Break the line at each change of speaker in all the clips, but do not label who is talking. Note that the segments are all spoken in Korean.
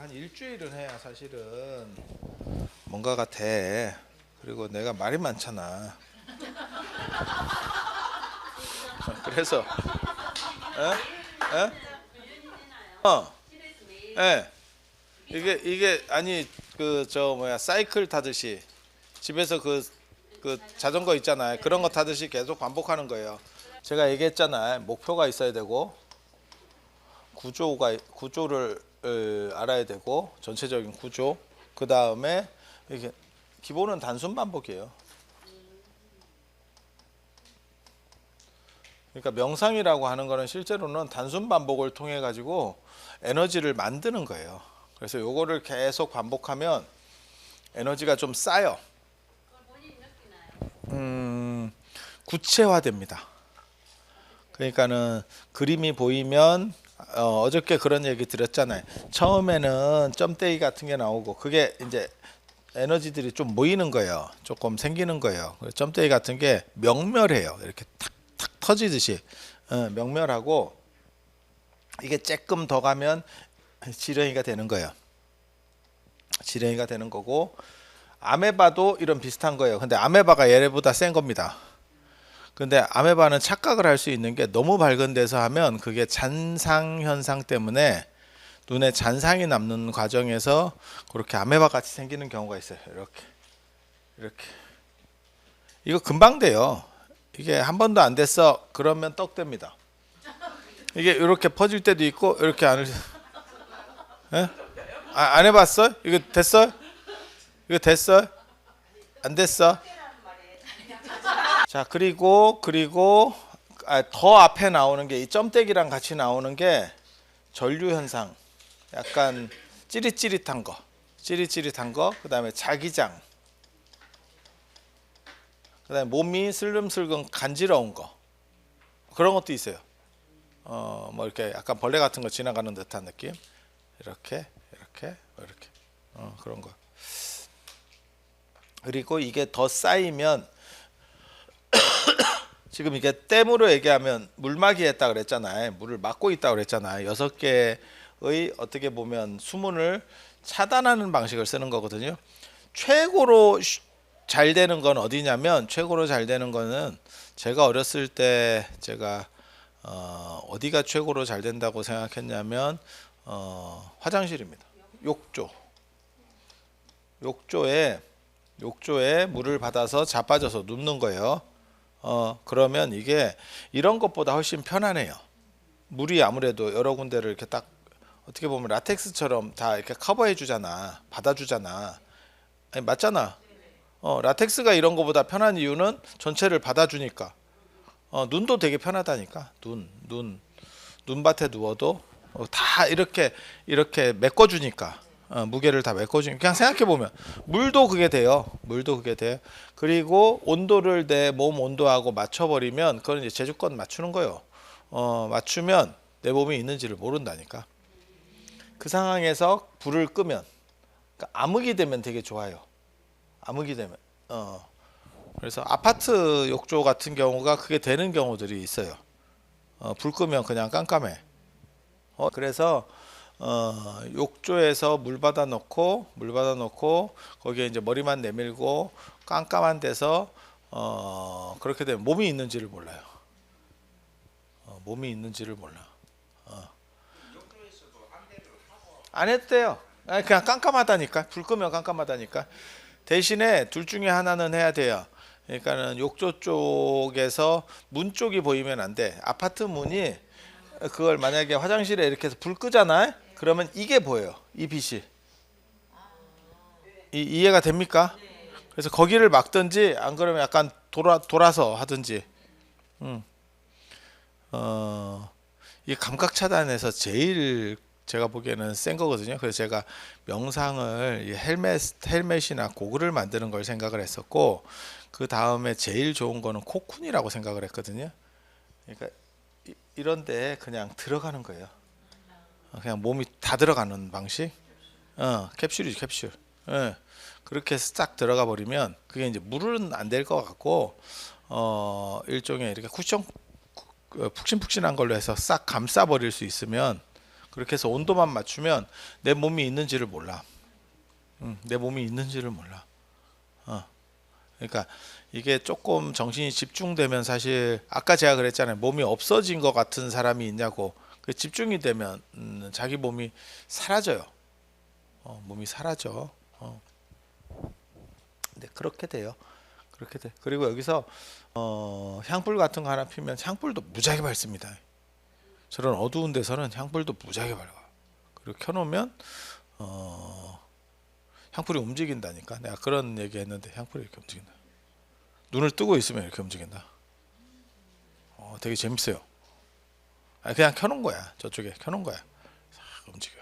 이거 한 일주일은 해야 사실은 뭔가가 돼. 그리고 내가 말이 많잖아. 그래서 에? 예. 이게 아니 그 저 뭐야 사이클 타듯이 집에서 그 자전거 있잖아요. 그런 거 타듯이 계속 반복하는 거예요. 제가 얘기했잖아요. 목표가 있어야 되고 구조를 알아야 되고 전체적인 구조. 그 다음에 이게 기본은 단순 반복이에요. 그러니까 명상이라고 하는 거는 실제로는 단순 반복을 통해 가지고 에너지를 만드는 거예요. 그래서 요거를 계속 반복하면 에너지가 좀 쌓여. 구체화됩니다. 그러니까는 그림이 보이면 어저께 그런 얘기 드렸잖아요. 처음에는 점대기 같은 게 나오고 그게 이제 에너지들이 좀 모이는 거예요. 조금 생기는 거예요. 점대기 같은 게 명멸해요. 이렇게 탁탁 터지듯이 명멸하고 이게 조금 더 가면 지렁이가 되는 거예요. 지렁이가 되는 거고 아메바도 이런 비슷한 거예요. 근데 아메바가 얘네보다 센 겁니다. 근데 아메바는 착각을 할 수 있는 게 너무 밝은 데서 하면 그게 잔상 현상 때문에 눈에 잔상이 남는 과정에서 그렇게 아메바 같이 생기는 경우가 있어요. 이렇게 이거 금방 돼요. 이게 한 번도 안 됐어 그러면 떡 됩니다. 이게 이렇게 퍼질 때도 있고 이렇게 안 해봤어? 이거 됐어? 이거 됐어? 안 됐어? 자 그리고 더 앞에 나오는 게 이 점대기랑 같이 나오는 게 전류 현상. 약간 찌릿찌릿한 거, 그 다음에 자기장, 그 다음에 몸이 슬금슬금 간지러운 거 그런 것도 있어요. 뭐 이렇게 약간 벌레 같은 거 지나가는 듯한 느낌. 이렇게 그런 거. 그리고 이게 더 쌓이면 지금 이게 댐으로 얘기하면 물막이 했다 그랬잖아요. 물을 막고 있다 그랬잖아요. 6개의 어떻게 보면 수문을 차단하는 방식을 쓰는 거거든요. 최고로 잘 되는 건 어디냐면 최고로 잘 되는 거는 제가 어렸을 때 제가 어디가 최고로 잘 된다고 생각했냐면 화장실입니다. 욕조에 물을 받아서 자빠져서 눕는 거예요. 그러면 이게 이런 것보다 훨씬 편안해요. 물이 아무래도 여러 군데를 이렇게 딱 어떻게 보면 라텍스처럼 다 이렇게 커버해 주잖아. 받아 주잖아. 아니, 맞잖아. 라텍스가 이런 거보다 편한 이유는 전체를 받아 주니까. 눈도 되게 편하다니까. 눈밭에 누워도 다 이렇게 메꿔 주니까. 무게를 다 메꿔주니까 그냥 생각해 보면 물도 그게 돼요. 그리고 온도를 내 몸 온도하고 맞춰버리면 그건 이제 제주권 맞추는 거예요. 맞추면 내 몸이 있는지를 모른다니까. 그 상황에서 불을 끄면 그러니까 암흑이 되면 되게 좋아요. 암흑이 되면 그래서 아파트 욕조 같은 경우가 그게 되는 경우들이 있어요. 불 끄면 그냥 깜깜해. 그래서 욕조에서 물 받아 놓고 거기에 이제 머리만 내밀고 깜깜한 데서 그렇게 되면 몸이 있는지를 몰라요. 안 해도 돼요. 그냥 깜깜하다니까. 불 끄면 깜깜하다니까. 대신에 둘 중에 하나는 해야 돼요. 그러니까는 욕조 쪽에서 문 쪽이 보이면 안 돼. 아파트 문이 그걸 만약에 화장실에 이렇게 해서 불 끄잖아요. 그러면 이게 보여요. 이 빛이. 이해가 됩니까? 그래서 거기를 막든지 안 그러면 약간 돌아서 하든지. 이 감각 차단에서 제일 제가 보기에는 센 거거든요. 그래서 제가 명상을 이 헬멧이나 고글을 만드는 걸 생각을 했었고 그 다음에 제일 좋은 거는 코쿤이라고 생각을 했거든요. 그러니까 이런데 그냥 들어가는 거예요. 그냥 몸이 다 들어가는 방식. 캡슐이지 캡슐. 그렇게 싹 들어가 버리면 그게 이제 물은 안 될 것 같고 일종의 이렇게 쿠션 푹신푹신한 걸로 해서 싹 감싸 버릴 수 있으면 그렇게 해서 온도만 맞추면 내 몸이 있는지를 몰라. 내 몸이 있는지를 몰라. 그러니까 이게 조금 정신이 집중되면 사실 아까 제가 그랬잖아요. 몸이 없어진 것 같은 사람이 있냐고. 그 집중이 되면 자기 몸이 사라져요. 몸이 사라져. 네, 그렇게 돼요. 그렇게 돼. 그리고 여기서 향불 같은 거 하나 피면 향불도 무지하게 밝습니다. 저런 어두운 데서는 향불도 무지하게 밝아. 그리고 켜놓으면 향불이 움직인다니까. 내가 그런 얘기했는데 향불이 이렇게 움직인다. 눈을 뜨고 있으면 이렇게 움직인다. 되게 재밌어요. 그냥 켜놓은 거야. 저쪽에 켜놓은 거야. 싹 움직여.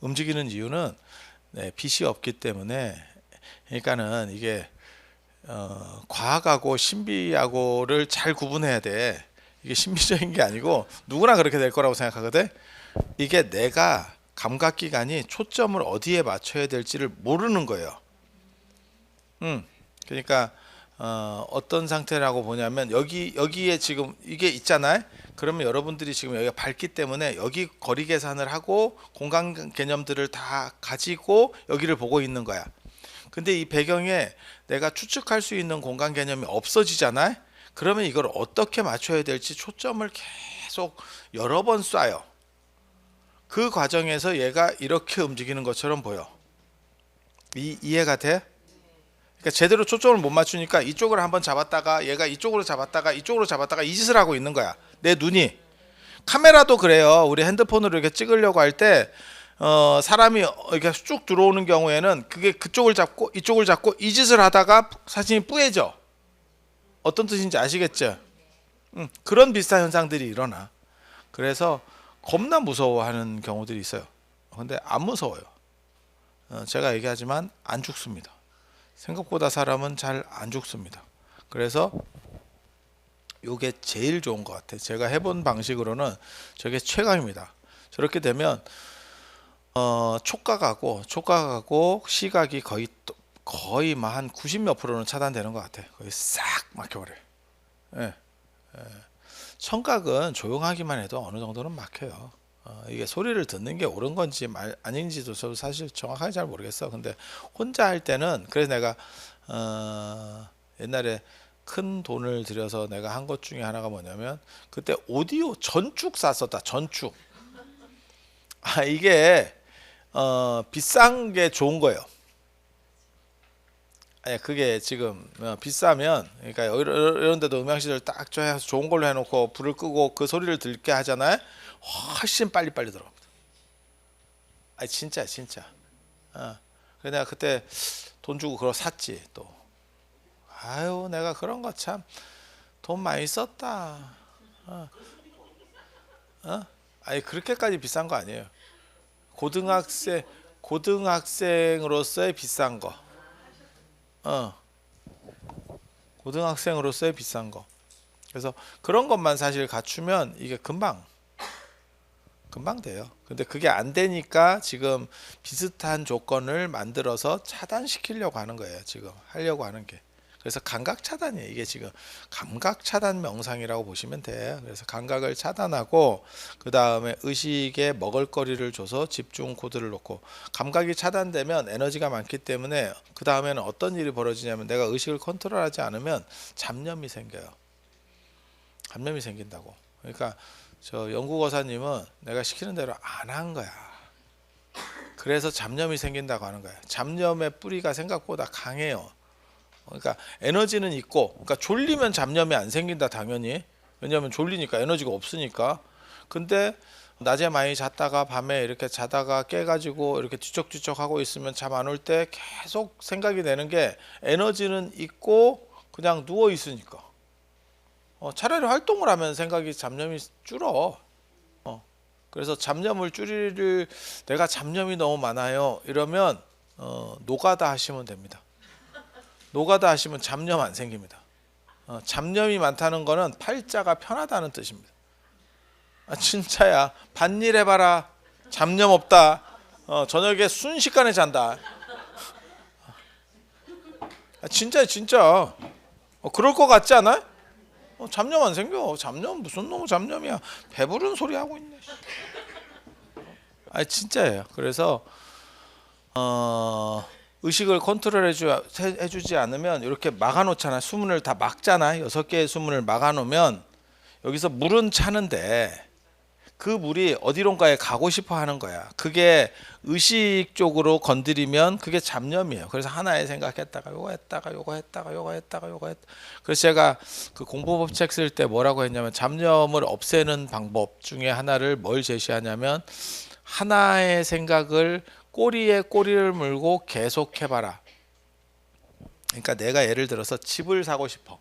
움직이는 이유는 빛이 없기 때문에. 그러니까는 이게 과학하고 신비하고를 잘 구분해야 돼. 이게 신비적인 게 아니고 누구나 그렇게 될 거라고 생각하거든. 이게 내가 감각기관이 초점을 어디에 맞춰야 될지를 모르는 거예요. 그러니까 어떤 상태라고 보냐면 여기에 지금 이게 있잖아요. 그러면 여러분들이 지금 여기가 밝기 때문에 여기 거리 계산을 하고 공간 개념들을 다 가지고 여기를 보고 있는 거야. 근데 이 배경에 내가 추측할 수 있는 공간 개념이 없어지잖아요. 그러면 이걸 어떻게 맞춰야 될지 초점을 계속 여러 번 쏴요. 그 과정에서 얘가 이렇게 움직이는 것처럼 보여. 이해가 돼? 그러니까 제대로 초점을 못 맞추니까 이쪽을 한번 잡았다가 얘가 이쪽으로 잡았다가 이쪽으로 잡았다가 이 짓을 하고 있는 거야. 내 눈이. 카메라도 그래요. 우리 핸드폰으로 이렇게 찍으려고 할 때 사람이 이렇게 쭉 들어오는 경우에는 그게 그쪽을 잡고 이쪽을 잡고 이 짓을 하다가 사진이 뿌얘져. 어떤 뜻인지 아시겠죠? 그런 비슷한 현상들이 일어나. 그래서 겁나 무서워하는 경우들이 있어요. 근데 안 무서워요. 제가 얘기하지만 안 죽습니다. 생각보다 사람은 잘 안 죽습니다. 그래서 요게 제일 좋은 것 같아요. 제가 해본 방식으로는 저게 최강입니다. 저렇게 되면 촉각하고 시각이 거의 한 90몇 프로는 차단되는 것 같아요. 거의 싹 막혀버려요. 예. 청각은 조용하기만 해도 어느 정도는 막혀요. 이게 소리를 듣는 게 옳은 건지 아닌지도 저도 사실 정확하게 잘 모르겠어. 근데 혼자 할 때는 그래서 내가 옛날에 큰 돈을 들여서 내가 한 것 중에 하나가 뭐냐면 그때 오디오 전축 샀었다. 전축. 이게 비싼 게 좋은 거예요. 아니 그게 지금 비싸면 그러니까 이런 데도 음향시설 딱 해서 좋은 걸로 해놓고 불을 끄고 그 소리를 듣게 하잖아요. 훨씬 빨리빨리 들어갑니다. 아니 진짜. 그래서 내가 그때 돈 주고 그걸 샀지 또. 아유 내가 그런 거 참 돈 많이 썼다. 아니 그렇게까지 비싼 거 아니에요. 고등학생으로서의 비싼 거. 고등학생으로서의 비싼 거. 그래서 그런 것만 사실 갖추면 이게 금방 돼요. 근데 그게 안 되니까 지금 비슷한 조건을 만들어서 차단시키려고 하는 거예요. 지금 하려고 하는 게. 그래서 감각 차단이에요. 이게 지금 감각 차단 명상이라고 보시면 돼요. 그래서 감각을 차단하고 그 다음에 의식에 먹을거리를 줘서 집중 코드를 놓고 감각이 차단되면 에너지가 많기 때문에 그 다음에는 어떤 일이 벌어지냐면 내가 의식을 컨트롤하지 않으면 잡념이 생겨요. 잡념이 생긴다고. 그러니까 저 영국어사님은 내가 시키는 대로 안 한 거야. 그래서 잡념이 생긴다고 하는 거야. 잡념의 뿌리가 생각보다 강해요. 그러니까 에너지는 있고, 그러니까 졸리면 잡념이 안 생긴다 당연히. 왜냐하면 졸리니까 에너지가 없으니까. 근데 낮에 많이 잤다가 밤에 이렇게 자다가 깨가지고 이렇게 뒤척뒤척 하고 있으면 잠 안 올 때 계속 생각이 되는 게 에너지는 있고 그냥 누워 있으니까. 차라리 활동을 하면 생각이 잡념이 줄어. 그래서 잡념을 줄이를 내가 잡념이 너무 많아요. 이러면 노가다 하시면 됩니다. 노가다 하시면 잡념 안 생깁니다. 잡념이 많다는 거는 팔자가 편하다는 뜻입니다. 진짜야. 밭일 해봐라. 잡념 없다. 저녁에 순식간에 잔다. 진짜. 그럴 것 같지 않아요? 잡념 안 생겨. 잡념 무슨 놈의 잡념이야. 배부른 소리 하고 있네. 아 진짜예요. 그래서 의식을 컨트롤 해주지 않으면 이렇게 막아놓잖아. 수문을 다 막잖아. 6개의 수문을 막아놓으면 여기서 물은 차는데 그 물이 어디론가에 가고 싶어 하는 거야. 그게 의식 쪽으로 건드리면 그게 잡념이에요. 그래서 하나에 생각했다가 요거 했다가 요거 했다가 요거 했다가 요거 했. 그래서 제가 그 공부법 책 쓸 때 뭐라고 했냐면 잡념을 없애는 방법 중에 하나를 뭘 제시하냐면 하나의 생각을 꼬리에 꼬리를 물고 계속 해봐라. 그러니까 내가 예를 들어서 집을 사고 싶어.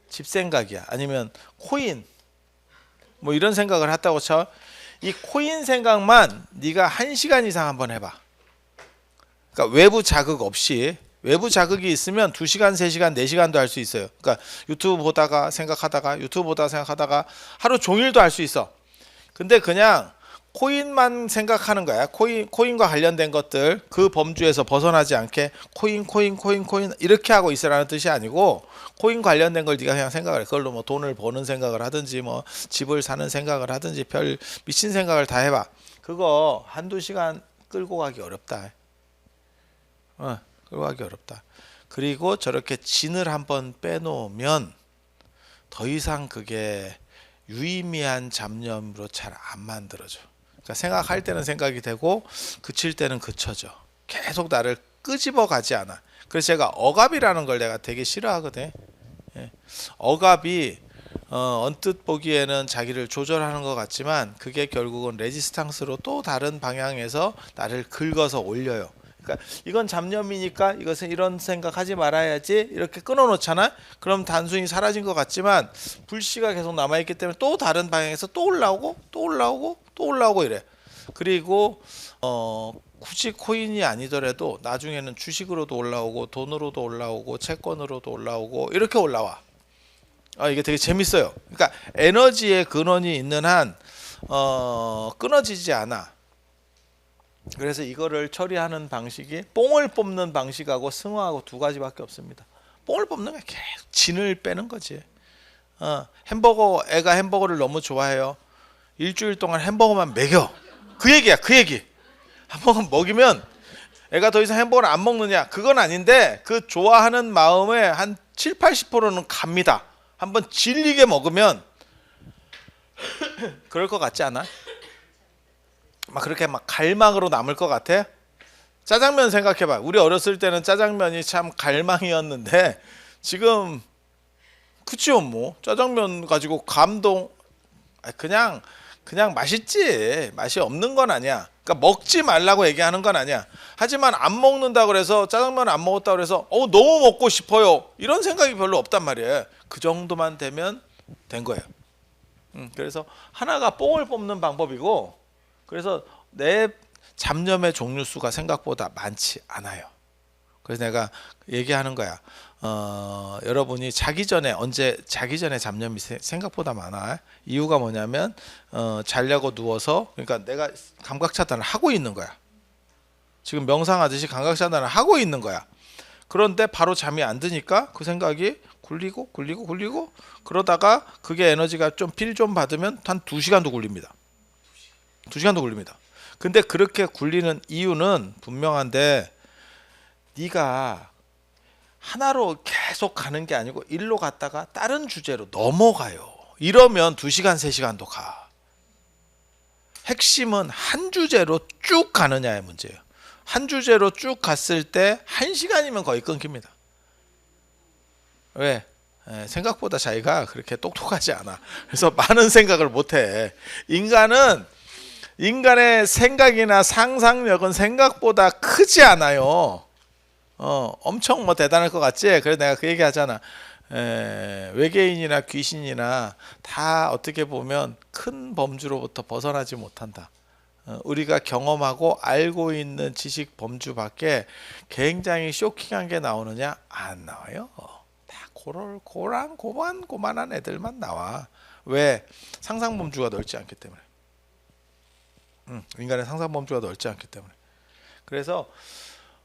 집 생각이야. 아니면 코인 뭐 이런 생각을 했다고 쳐. 이 코인 생각만 네가 1시간 이상 한번 해봐. 그러니까 외부 자극 없이. 외부 자극이 있으면 2시간, 3시간, 4시간도 할 수 있어요. 그러니까 유튜브 보다가 생각하다가 유튜브 보다가 생각하다가 하루 종일도 할 수 있어. 근데 그냥 코인만 생각하는 거야. 코인과 관련된 것들 그 범주에서 벗어나지 않게 코인 이렇게 하고 있으라는 뜻이 아니고 코인 관련된 걸 네가 그냥 생각을 해. 그걸로 뭐 돈을 버는 생각을 하든지 뭐 집을 사는 생각을 하든지 별 미친 생각을 다 해봐. 그거 1-2시간 끌고 가기 어렵다. 끌고 가기 어렵다. 그리고 저렇게 진을 한번 빼놓으면 더 이상 그게 유의미한 잡념으로 잘 안 만들어져. 그러니까 생각할 때는 생각이 되고 그칠 때는 그쳐져. 계속 나를 끄집어 가지 않아. 그래서 제가 억압이라는 걸 내가 되게 싫어하거든. 억압이 언뜻 보기에는 자기를 조절하는 것 같지만 그게 결국은 레지스탕스로 또 다른 방향에서 나를 긁어서 올려요. 그러니까 이건 잡념이니까 이것은 이런 생각하지 말아야지 이렇게 끊어놓잖아. 그럼 단순히 사라진 것 같지만 불씨가 계속 남아있기 때문에 또 다른 방향에서 또 올라오고 또 올라오고 또 올라오고 이래. 그리고 굳이 코인이 아니더라도 나중에는 주식으로도 올라오고 돈으로도 올라오고 채권으로도 올라오고 이렇게 올라와. 이게 되게 재밌어요. 그러니까 에너지의 근원이 있는 한 끊어지지 않아. 그래서 이거를 처리하는 방식이 뽕을 뽑는 방식하고 승화하고 2가지밖에 없습니다. 뽕을 뽑는 게 계속 진을 빼는 거지. 햄버거 애가 햄버거를 너무 좋아해요. 일주일 동안 햄버거만 먹여. 그 얘기야. 그 얘기. 한번 먹이면 애가 더 이상 햄버거를 안 먹느냐? 그건 아닌데 그 좋아하는 마음의 한 70-80%는 갑니다. 한번 질리게 먹으면 그럴 것 같지 않아? 막 그렇게 막 갈망으로 남을 것 같아? 짜장면 생각해봐. 우리 어렸을 때는 짜장면이 참 갈망이었는데 지금 그치요 뭐 짜장면 가지고 감동 그냥 맛있지. 맛이 없는 건 아니야. 그러니까 먹지 말라고 얘기하는 건 아니야. 하지만 안 먹는다 그래서 짜장면 안 먹었다 그래서 너무 먹고 싶어요. 이런 생각이 별로 없단 말이에요. 그 정도만 되면 된 거예요. 그래서 하나가 뽕을 뽑는 방법이고 그래서 내 잡념의 종류 수가 생각보다 많지 않아요. 그래서 내가 얘기하는 거야. 여러분이 자기 전에 잡념이 생각보다 많아. 이유가 뭐냐면 자려고 누워서 그러니까 내가 감각 차단을 하고 있는 거야. 지금 명상하듯이 감각 차단을 하고 있는 거야. 그런데 바로 잠이 안 드니까 그 생각이 굴리고 그러다가 그게 에너지가 좀 필 좀 받으면 한 2시간도 굴립니다. 2시간도 굴립니다. 근데 그렇게 굴리는 이유는 분명한데 네가 하나로 계속 가는 게 아니고 일로 갔다가 다른 주제로 넘어가요. 이러면 2시간, 3시간도 가. 핵심은 한 주제로 쭉 가느냐의 문제예요. 한 주제로 쭉 갔을 때 1시간이면 거의 끊깁니다. 왜? 생각보다 자기가 그렇게 똑똑하지 않아. 그래서 많은 생각을 못해. 인간의 생각이나 상상력은 생각보다 크지 않아요. 엄청 뭐 대단할 것 같지? 그래서 내가 그 얘기 하잖아. 외계인이나 귀신이나 다 어떻게 보면 큰 범주로부터 벗어나지 못한다. 우리가 경험하고 알고 있는 지식 범주밖에 굉장히 쇼킹한 게 나오느냐? 안 나와요. 다 고만한 애들만 나와. 왜? 상상 범주가 넓지 않기 때문에. 인간의 상상 범주가 넓지 않기 때문에. 그래서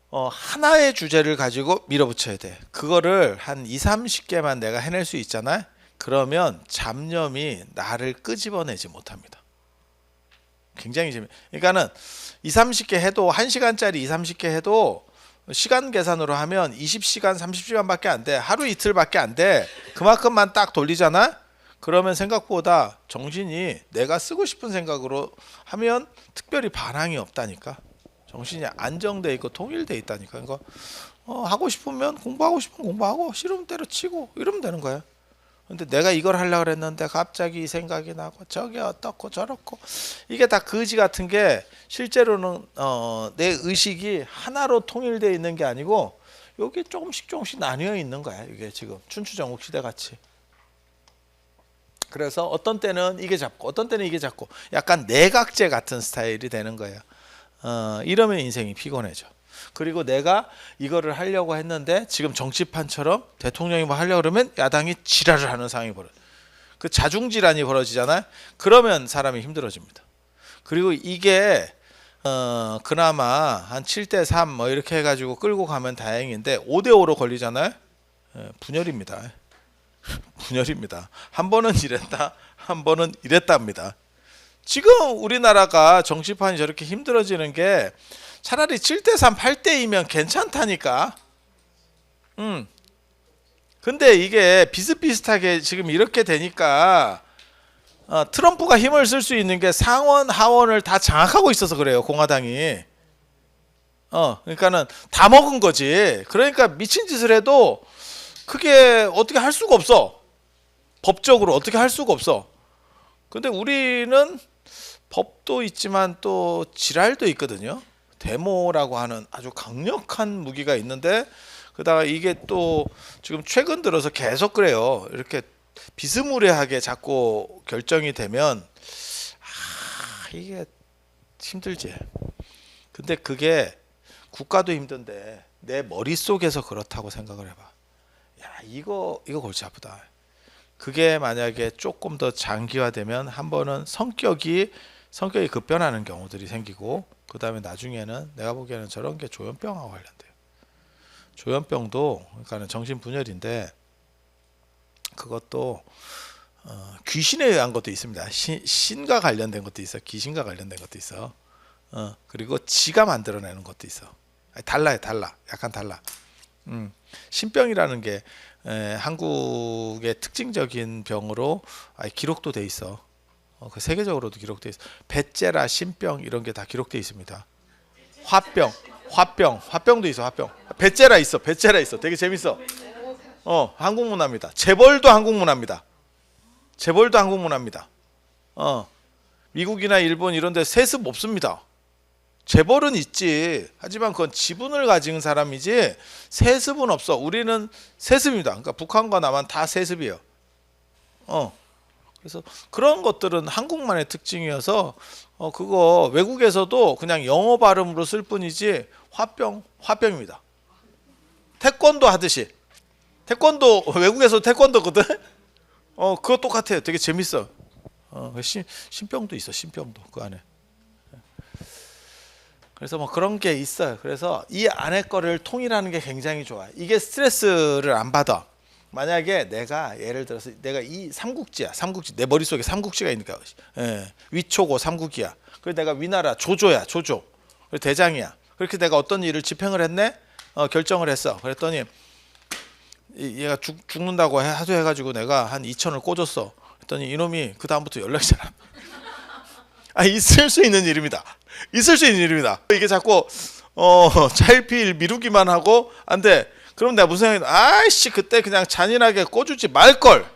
하나의 주제를 가지고 밀어붙여야 돼. 그거를 한 20-30개만 내가 해낼 수 있잖아. 그러면 잡념이 나를 끄집어내지 못합니다. 굉장히 재미. 그러니까는 2, 30개 해도 1시간짜리 2, 30개 해도 시간 계산으로 하면 20시간, 30시간밖에 안 돼. 하루 이틀밖에 안 돼. 그만큼만 딱 돌리잖아. 그러면 생각보다 정신이 내가 쓰고 싶은 생각으로 하면 특별히 반항이 없다니까. 정신이 안정돼 있고 통일돼 있다니까. 그러니까 하고 싶으면 공부하고 싶으면 공부하고 싫으면 때려치고 이러면 되는 거야. 근데 내가 이걸 하려고 그랬는데 갑자기 이 생각이 나고 저게 어떻고 저렇고 이게 다 거지 같은 게 실제로는 내 의식이 하나로 통일되어 있는 게 아니고 여기 조금씩 조금씩 나뉘어 있는 거야. 이게 지금 춘추전국 시대 같이. 그래서 어떤 때는 이게 잡고 어떤 때는 이게 잡고 약간 내각제 같은 스타일이 되는 거예요. 이러면 인생이 피곤해져. 그리고 내가 이거를 하려고 했는데 지금 정치판처럼 대통령이 뭐 하려고 그러면 야당이 지랄을 하는 상황이 벌어져. 그 자중질환이 벌어지잖아요. 그러면 사람이 힘들어집니다. 그리고 이게 그나마 한 7대3 뭐 이렇게 해가지고 끌고 가면 다행인데 5대5로 걸리잖아요. 분열입니다. 분열입니다. 한 번은 이랬다, 한 번은 이랬답니다. 지금 우리나라가 정치판이 저렇게 힘들어지는 게 차라리 7대3, 8대2면 괜찮다니까. 근데 이게 비슷비슷하게 지금 이렇게 되니까 트럼프가 힘을 쓸 수 있는 게 상원, 하원을 다 장악하고 있어서 그래요. 공화당이. 그러니까는 다 먹은 거지. 그러니까 미친 짓을 해도 그게 어떻게 할 수가 없어. 법적으로 어떻게 할 수가 없어. 근데 우리는 법도 있지만 또 지랄도 있거든요. 데모라고 하는 아주 강력한 무기가 있는데 그다가 이게 또 지금 최근 들어서 계속 그래요. 이렇게 비스무리하게 자꾸 결정이 되면 이게 힘들지. 근데 그게 국가도 힘든데 내 머릿속에서 그렇다고 생각을 해봐. 야, 이거 골치 아프다. 그게 만약에 조금 더 장기화되면 한 번은 성격이 급변하는 경우들이 생기고 그 다음에 나중에는 내가 보기에는 저런 게 조현병하고 관련돼요. 조현병도 그러니까는 정신분열인데 그것도 귀신에 의한 것도 있습니다. 신과 관련된 것도 있어. 귀신과 관련된 것도 있어. 그리고 지가 만들어내는 것도 있어. 달라요. 약간 달라. 신병이라는 게 한국의 특징적인 병으로 기록도 돼 있어. 그 세계적으로도 기록돼 있어. 배째라, 신병 이런 게 다 기록돼 있습니다. 화병도 있어. 화병. 배째라 있어. 되게 재밌어. 한국 문화입니다. 재벌도 한국 문화입니다. 미국이나 일본 이런 데 세습 없습니다. 재벌은 있지. 하지만 그건 지분을 가진 사람이지 세습은 없어. 우리는 세습입니다. 그러니까 북한과 남한 다 세습이에요. 그래서 그런 것들은 한국만의 특징이어서 그거 외국에서도 그냥 영어 발음으로 쓸 뿐이지 화병입니다. 태권도 하듯이. 태권도 외국에서 태권도거든. 그거 똑같아요. 되게 재밌어. 신병도 있어. 신병도 그 안에. 그래서 뭐 그런 게 있어요. 그래서 이 안에 거를 통일하는 게 굉장히 좋아. 이게 스트레스를 안 받아. 만약에 내가 예를 들어서 내가 이 삼국지야. 내 머릿속에 삼국지가 있으니까 위초고 삼국이야. 그리고 내가 위나라 조조야. 그리고 대장이야. 그렇게 내가 어떤 일을 집행을 했네. 결정을 했어. 그랬더니 얘가 죽는다고 하도 해가지고 내가 한 2천을 꽂았어. 그랬더니 이놈이 그 다음부터 연락이 잘 안 와. 있을 수 있는 일입니다. 이게 자꾸 차일피일 미루기만 하고 안 돼. 그럼 내가 무슨 생각이 아이씨 그때 그냥 잔인하게 꺼주지 말걸.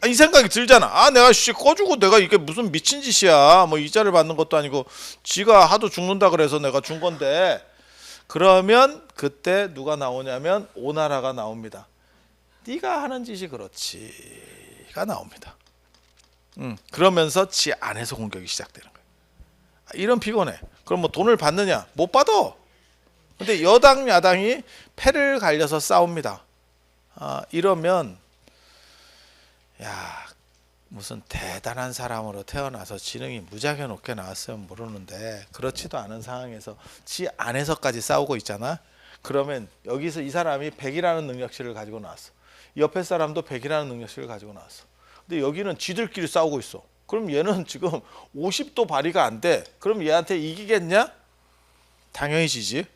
이 생각이 들잖아. 내가 꺼주고 내가 이게 무슨 미친 짓이야. 뭐 이자를 받는 것도 아니고 지가 하도 죽는다 그래서 내가 준 건데. 그러면 그때 누가 나오냐면 오나라가 나옵니다. 네가 하는 짓이 그렇지가 나옵니다. 그러면서 지 안에서 공격이 시작되는 거야. 이런 피곤해. 그럼 뭐 돈을 받느냐? 못 받아. 근데 여당 야당이 패를 갈려서 싸웁니다. 이러면 야 무슨 대단한 사람으로 태어나서 지능이 무지하게 높게 나왔으면 모르는데 그렇지도 않은 상황에서 지 안에서까지 싸우고 있잖아. 그러면 여기서 이 사람이 100이라는 능력치를 가지고 나왔어. 옆에 사람도 100이라는 능력치를 가지고 나왔어. 근데 여기는 지들끼리 싸우고 있어. 그럼 얘는 지금 50도 발휘가 안 돼. 그럼 얘한테 이기겠냐? 당연히 지지.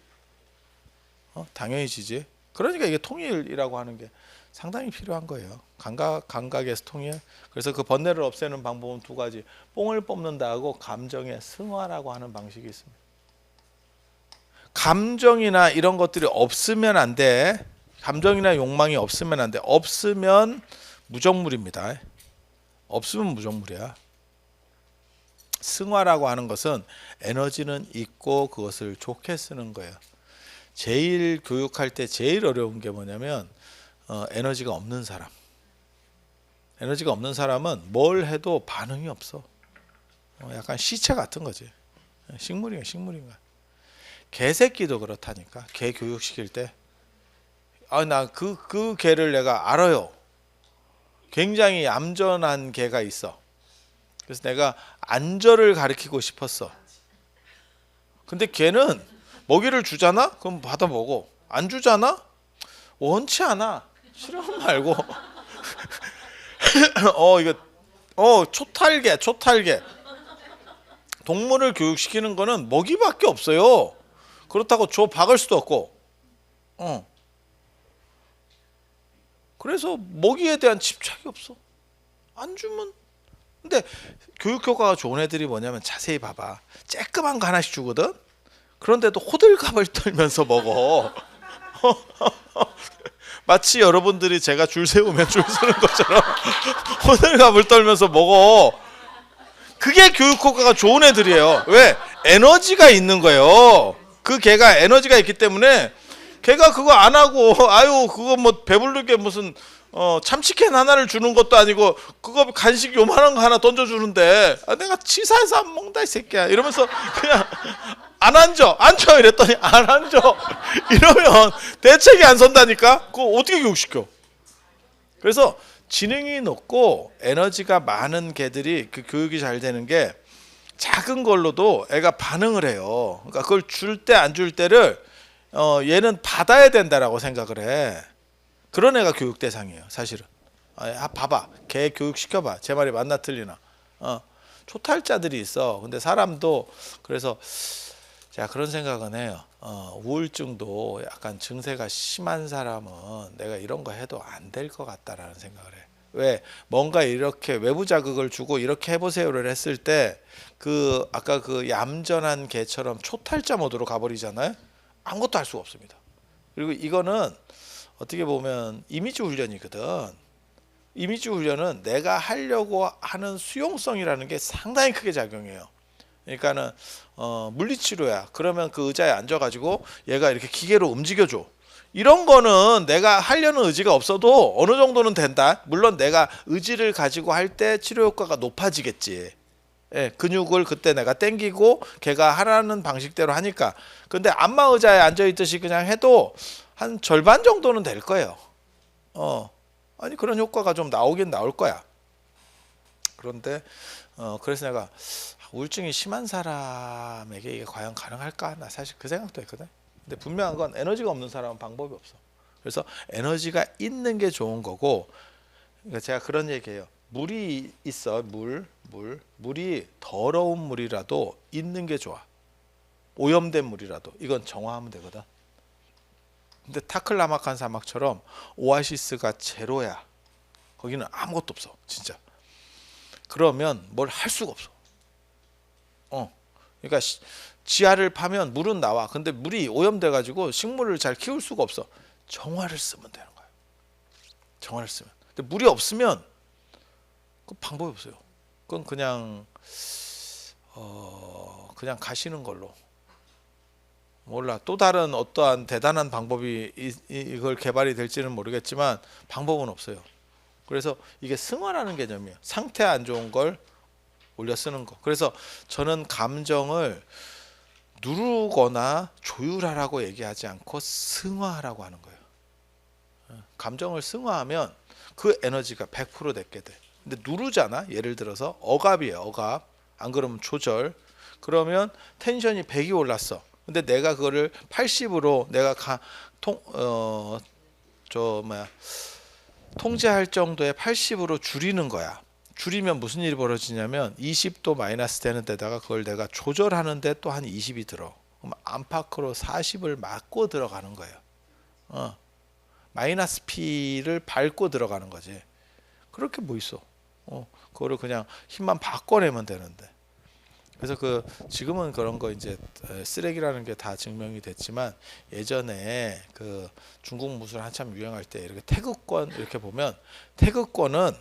당연히 지지. 그러니까 이게 통일이라고 하는 게 상당히 필요한 거예요. 감각에서 통일. 그래서 그 번뇌를 없애는 방법은 두 가지. 뽕을 뽑는다 하고 감정의 승화라고 하는 방식이 있습니다. 감정이나 이런 것들이 없으면 안 돼. 감정이나 욕망이 없으면 안 돼. 없으면 무정물입니다. 없으면 무정물이야. 승화라고 하는 것은 에너지는 있고 그것을 좋게 쓰는 거예요. 제일 교육할 때 제일 어려운 게 뭐냐면 에너지가 없는 사람. 에너지가 없는 사람은 뭘 해도 반응이 없어. 약간 시체 같은 거지. 식물인가. 개새끼도 그렇다니까. 개 교육시킬 때. 나 그 개를 내가 알아요. 굉장히 얌전한 개가 있어. 그래서 내가 안절을 가르치고 싶었어. 근데 걔는 먹이를 주잖아? 그럼 받아 먹어. 안 주잖아? 원치 않아. 싫어하면 말고. 초탈개. 동물을 교육시키는 거는 먹이밖에 없어요. 그렇다고 줘 박을 수도 없고. 그래서 먹이에 대한 집착이 없어. 안 주면. 근데 교육 효과가 좋은 애들이 뭐냐면 자세히 봐봐. 쬐끄만 거 하나씩 주거든. 그런데도 호들갑을 떨면서 먹어. 마치 여러분들이 제가 줄 세우면 줄 서는 것처럼 호들갑을 떨면서 먹어. 그게 교육 효과가 좋은 애들이에요. 왜? 에너지가 있는 거예요. 그 개가 에너지가 있기 때문에 걔가 그거 안 하고 그거 뭐 배부르게 무슨 참치캔 하나를 주는 것도 아니고 그거 간식 요만한 거 하나 던져주는데 내가 치사해서 안 먹는다 이 새끼야 이러면서 그냥 안 앉아 이랬더니 안 앉아 이러면 대책이 안 선다니까. 그거 어떻게 교육시켜? 그래서 지능이 높고 에너지가 많은 개들이 그 교육이 잘 되는 게 작은 걸로도 애가 반응을 해요. 그러니까 그걸 줄 때 안 줄 때를 얘는 받아야 된다라고 생각을 해. 그런 애가 교육 대상이에요, 사실은. 봐봐, 걔 교육 시켜봐. 제 말이 맞나 틀리나. 초탈자들이 있어. 근데 사람도 그래서 제가 그런 생각은 해요. 우울증도 약간 증세가 심한 사람은 내가 이런 거 해도 안 될 것 같다라는 생각을 해. 왜? 뭔가 이렇게 외부 자극을 주고 이렇게 해보세요를 했을 때 아까 그 얌전한 개처럼 초탈자 모드로 가버리잖아요. 아무것도 할 수가 없습니다. 그리고 이거는 어떻게 보면 이미지 훈련이거든. 이미지 훈련은 내가 하려고 하는 수용성이라는 게 상당히 크게 작용해요. 그러니까는 물리치료야. 그러면 그 의자에 앉아가지고 얘가 이렇게 기계로 움직여줘. 이런 거는 내가 하려는 의지가 없어도 어느 정도는 된다. 물론 내가 의지를 가지고 할 때 치료 효과가 높아지겠지. 근육을 그때 내가 땡기고 걔가 하라는 방식대로 하니까. 근데 안마 의자에 앉아 있듯이 그냥 해도 한 절반 정도는 될 거예요. 그런 효과가 좀 나오긴 나올 거야. 그런데 그래서 내가 우울증이 심한 사람에게 이게 과연 가능할까? 나 사실 그 생각도 했거든. 근데 분명한 건 에너지가 없는 사람은 방법이 없어. 그래서 에너지가 있는 게 좋은 거고. 그러니까 제가 그런 얘기해요. 물이 있어. 물이 더러운 물이라도 있는 게 좋아. 오염된 물이라도 이건 정화하면 되거든. 근데 타클라마칸 사막처럼 오아시스가 제로야. 거기는 아무것도 없어, 진짜. 그러면 뭘 할 수가 없어. 그러니까 지하를 파면 물은 나와. 근데 물이 오염돼 가지고 식물을 잘 키울 수가 없어. 정화를 쓰면 되는 거야. 정화를 쓰면. 근데 물이 없으면 그 방법이 없어요. 그건 그냥 가시는 걸로. 몰라. 또 다른 어떠한 대단한 방법이 이걸 개발이 될지는 모르겠지만 방법은 없어요. 그래서 이게 승화라는 개념이에요. 상태 안 좋은 걸 올려 쓰는 거. 그래서 저는 감정을 누르거나 조율하라고 얘기하지 않고 승화하라고 하는 거예요. 감정을 승화하면 그 에너지가 100% 내게 돼. 근데 누르잖아. 예를 들어서 억압이에요. 억압. 안 그러면 조절. 그러면 텐션이 100이 올랐어. 근데 내가 그거를 80으로 내가 통제할 정도의 80으로 줄이는 거야. 줄이면 무슨 일이 벌어지냐면 20도 마이너스 되는 데다가 그걸 내가 조절하는데 또 한 20이 들어. 그럼 안팎으로 40을 맞고 들어가는 거예요. 마이너스 P를 밟고 들어가는 거지. 그렇게 뭐 있어. 그거를 그냥 힘만 바꿔내면 되는데. 그래서 그 지금은 그런 거 이제 쓰레기라는 게 다 증명이 됐지만 예전에 그 중국 무술 한참 유행할 때 이렇게 태극권 이렇게 보면 태극권은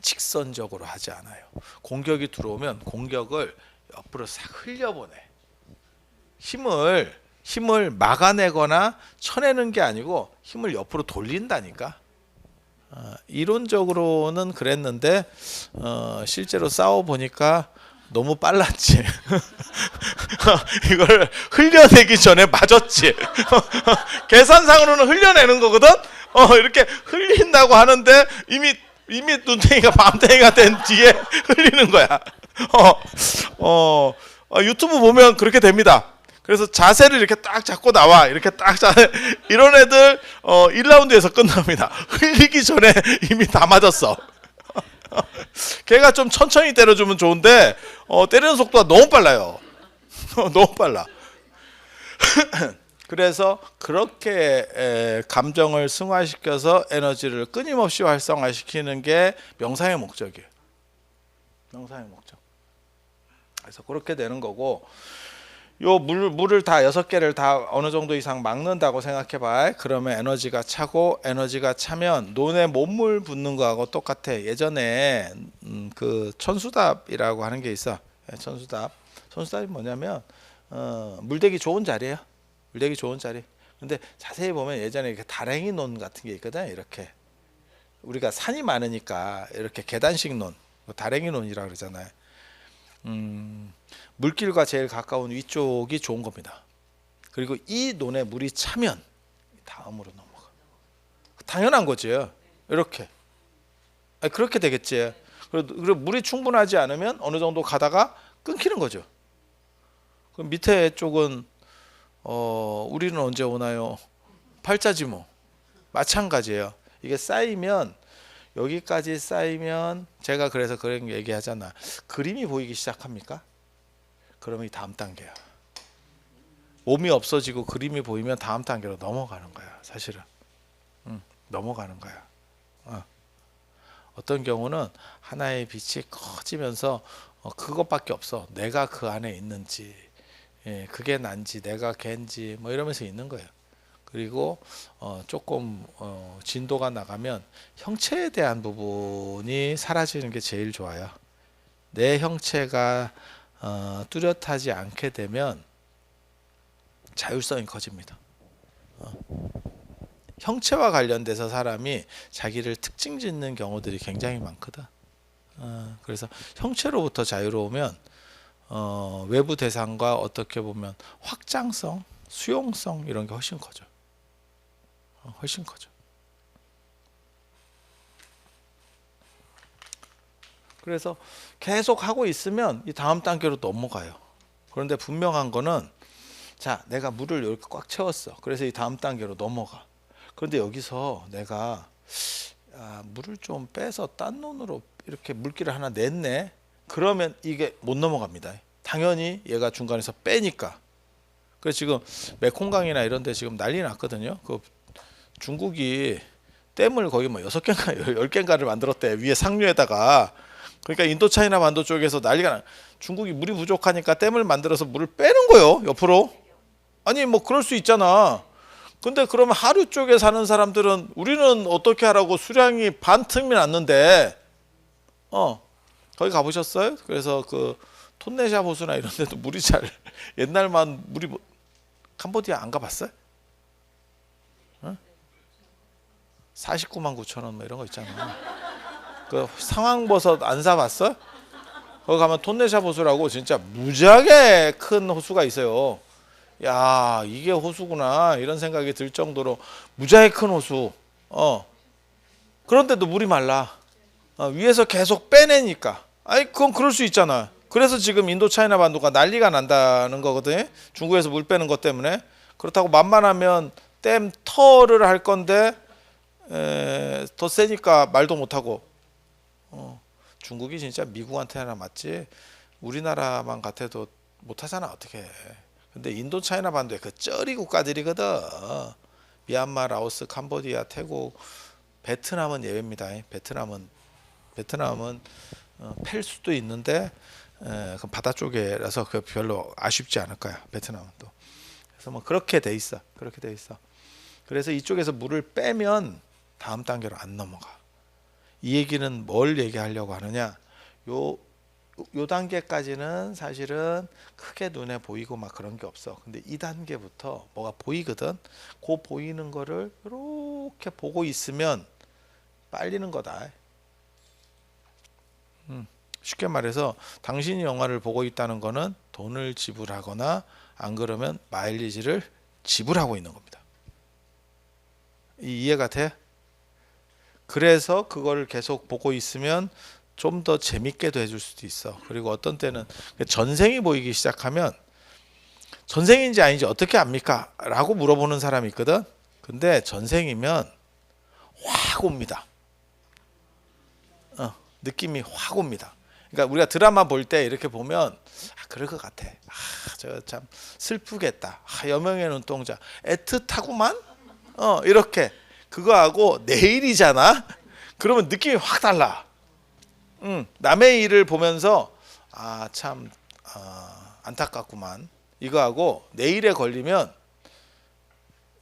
직선적으로 하지 않아요. 공격이 들어오면 공격을 옆으로 싹 흘려보내. 힘을 막아내거나 쳐내는 게 아니고 힘을 옆으로 돌린다니까. 이론적으로는 그랬는데 실제로 싸워 보니까 너무 빨랐지. 이걸 흘려내기 전에 맞았지. 계산상으로는 흘려내는 거거든. 이렇게 흘린다고 하는데 이미 눈탱이가 밤탱이가 된 뒤에 흘리는 거야. 유튜브 보면 그렇게 됩니다. 그래서 자세를 이렇게 딱 잡고 나와. 이렇게 딱 이런 애들 1라운드에서 끝납니다. 흘리기 전에 이미 다 맞았어. 걔가 좀 천천히 때려주면 좋은데 때리는 속도가 너무 빨라요. 너무 빨라. 그래서 그렇게 감정을 승화시켜서 에너지를 끊임없이 활성화시키는 게 명상의 목적이에요. 명상의 목적. 그래서 그렇게 되는 거고, 요 물을 다 6개를 다 어느 정도 이상 막는다고 생각해 봐. 그러면 에너지가 차고, 에너지가 차면 논에 몸물 붓는 거하고 똑같아. 예전에 그 천수답이라고 하는 게 있어. 천수답이 뭐냐면 물대기 좋은 자리예요. 물대기 좋은 자리. 근데 자세히 보면 예전에 이렇게 다랭이 논 같은 게 있거든. 이렇게 우리가 산이 많으니까 이렇게 계단식 논, 다랭이 논이라고 그러잖아요. 물길과 제일 가까운 위쪽이 좋은 겁니다. 그리고 이 논에 물이 차면 다음으로 넘어가. 당연한 거지. 이렇게. 그렇게 되겠지. 그리고 물이 충분하지 않으면 어느 정도 가다가 끊기는 거죠. 그럼 밑에 쪽은 우리는 언제 오나요? 팔자지 뭐. 마찬가지예요. 이게 쌓이면 여기까지 쌓이면 제가 그래서 그런 얘기 하잖아. 그림이 보이기 시작합니까? 그러면 이 다음 단계야. 몸이 없어지고 그림이 보이면 다음 단계로 넘어가는 거야. 사실은. 넘어가는 거야. 어떤 경우는 하나의 빛이 커지면서 그것밖에 없어. 내가 그 안에 있는지, 그게 난지, 내가 걔인지 뭐 이러면서 있는 거예요. 그리고 조금 진도가 나가면 형체에 대한 부분이 사라지는 게 제일 좋아요. 내 형체가 뚜렷하지 않게 되면 자율성이 커집니다. 형체와 관련돼서 사람이 자기를 특징 짓는 경우들이 굉장히 많거든. 그래서 형체로부터 자유로우면 외부 대상과 어떻게 보면 확장성, 수용성 이런 게 훨씬 커져. 훨씬 커져. 그래서 계속 하고 있으면 이 다음 단계로 넘어가요. 그런데 분명한 거는 자, 내가 물을 이렇게 꽉 채웠어. 그래서 이 다음 단계로 넘어가. 그런데 여기서 내가 물을 좀 빼서 딴 논으로 이렇게 물기를 하나 냈네. 그러면 이게 못 넘어갑니다. 당연히 얘가 중간에서 빼니까. 그래서 지금 메콩강이나 이런 데 지금 난리 났거든요. 그 중국이 댐을 거기 뭐 6개인가 10개인가를 만들었대. 위에 상류에다가. 그러니까 인도차이나 반도 쪽에서 난리가 나. 중국이 물이 부족하니까 댐을 만들어서 물을 빼는 거예요. 옆으로. 아니 뭐 그럴 수 있잖아. 근데 그러면 하류 쪽에 사는 사람들은 우리는 어떻게 하라고 수량이 반 틈이 났는데 거기 가보셨어요? 그래서 그 톤네샤 호수나 이런 데도 물이 잘 옛날만 물이 캄보디아 안 가봤어요? 49만 9천 원 뭐 이런 거 있잖아. 그 상황버섯 안 사봤어? 거기 가면 톤네샤 호수라고 진짜 무지하게 큰 호수가 있어요. 야, 이게 호수구나 이런 생각이 들 정도로 무지하게 큰 호수. 그런데도 물이 말라. 위에서 계속 빼내니까. 아니 그건 그럴 수 있잖아. 그래서 지금 인도 차이나 반도가 난리가 난다는 거거든. 중국에서 물 빼는 것 때문에. 그렇다고 만만하면 댐 터를 할 건데 더 세니까 말도 못하고. 중국이 진짜 미국한테나 맞지 우리나라만 같아도 못하잖아 어떻게. 근데 인도 차이나 반도에 그 쩌리 국가들이거든. 미얀마, 라오스, 캄보디아, 태국, 베트남은 예외입니다. 베트남은 팰 수도 있는데 그 바다 쪽에라서 그 별로 아쉽지 않을 거야. 베트남은 또. 그래서 뭐 그렇게 돼 있어. 그렇게 돼 있어. 그래서 이쪽에서 물을 빼면 다음 단계로 안 넘어가. 이 얘기는 뭘 얘기하려고 하느냐? 요 단계까지는 사실은 크게 눈에 보이고 막 그런 게 없어. 근데 이 단계부터 뭐가 보이거든. 그 보이는 거를 이렇게 보고 있으면 빨리는 거다. 쉽게 말해서 당신이 영화를 보고 있다는 거는 돈을 지불하거나 안 그러면 마일리지를 지불하고 있는 겁니다. 이해가 돼? 그래서 그걸 계속 보고 있으면 좀 더 재밌게도 해줄 수도 있어. 그리고 어떤 때는 전생이 보이기 시작하면 전생인지 아닌지 어떻게 압니까? 라고 물어보는 사람이 있거든. 근데 전생이면 확 옵니다. 느낌이 확 옵니다. 그러니까 우리가 드라마 볼 때 이렇게 보면 그럴 것 같아. 저 참 슬프겠다. 여명의 눈동자 애틋하구만. 이렇게 그거하고 내일이잖아. 그러면 느낌이 확 달라. 남의 일을 보면서 참 안타깝구만. 이거하고 내일에 걸리면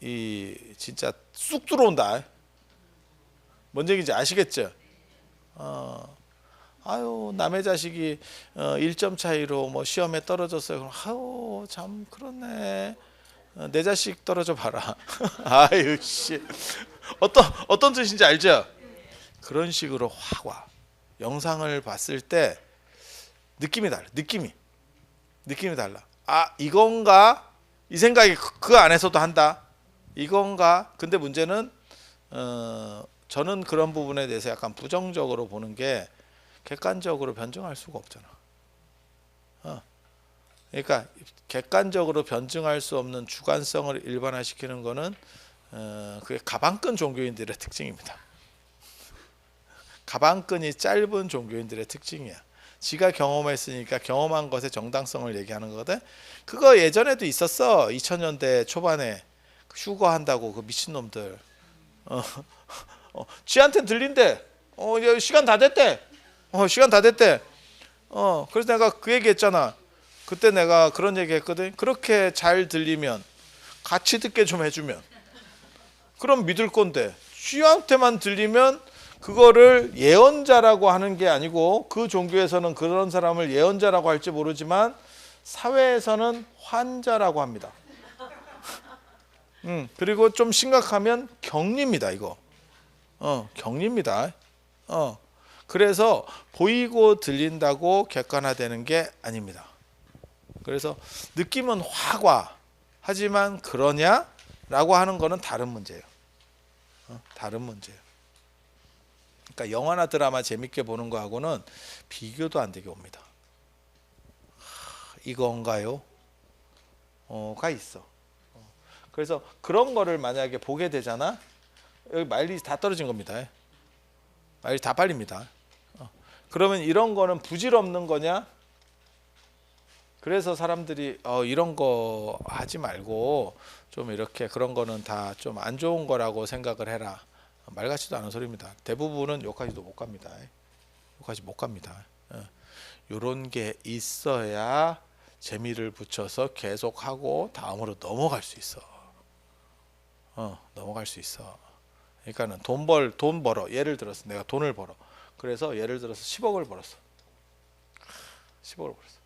이 진짜 쑥 들어온다. 뭔 얘기인지 아시겠죠? 아유 남의 자식이 1점 차이로 뭐 시험에 떨어졌어요. 그럼 아유 참 그렇네. 내 자식 떨어져 봐라. 아유 씨. 어떤 뜻인지 알죠? 그런 식으로 확 와. 영상을 봤을 때 느낌이 달라. 느낌이 달라. 이건가? 이 생각이 그 안에서도 한다. 이건가? 근데 문제는 저는 그런 부분에 대해서 약간 부정적으로 보는 게 객관적으로 변증할 수가 없잖아. 그러니까 객관적으로 변증할 수 없는 주관성을 일반화시키는 거는 그게 가방끈 종교인들의 특징입니다. 가방끈이 짧은 종교인들의 특징이야. 지가 경험했으니까 경험한 것의 정당성을 얘기하는 거거든. 그거 예전에도 있었어. 2000년대 초반에 휴거한다고 그 미친놈들. 쥐한테 들린대. 시간 다 됐대. 시간 다 됐대. 그래서 내가 그 얘기 했잖아. 그때 내가 그런 얘기 했거든. 그렇게 잘 들리면 같이 듣게 좀 해주면 그럼 믿을 건데 쥐한테만 들리면 그거를 예언자라고 하는 게 아니고 그 종교에서는 그런 사람을 예언자라고 할지 모르지만 사회에서는 환자라고 합니다. 그리고 좀 심각하면 격리입니다. 이거 격리입니다. 그래서 보이고 들린다고 객관화되는 게 아닙니다. 그래서 느낌은 확 와. 하지만 그러냐라고 하는 거는 다른 문제예요. 다른 문제예요. 그러니까 영화나 드라마 재밌게 보는 거하고는 비교도 안 되게 옵니다. 이건가요? 가 있어. 그래서 그런 거를 만약에 보게 되잖아. 여기 마일리지 다 떨어진 겁니다. 마일리지 다 빨립니다. 그러면 이런 거는 부질없는 거냐? 그래서 사람들이 이런 거 하지 말고 좀 이렇게 그런 거는 다 좀 안 좋은 거라고 생각을 해라. 말 같지도 않은 소리입니다. 대부분은 여기까지도 못 갑니다. 여기까지 못 갑니다. 이런 게 있어야 재미를 붙여서 계속하고 다음으로 넘어갈 수 있어. 넘어갈 수 있어. 그러니까는 돈 벌어. 예를 들어서 내가 돈을 벌어. 그래서 예를 들어서 10억을 벌었어. 10억을 벌었어.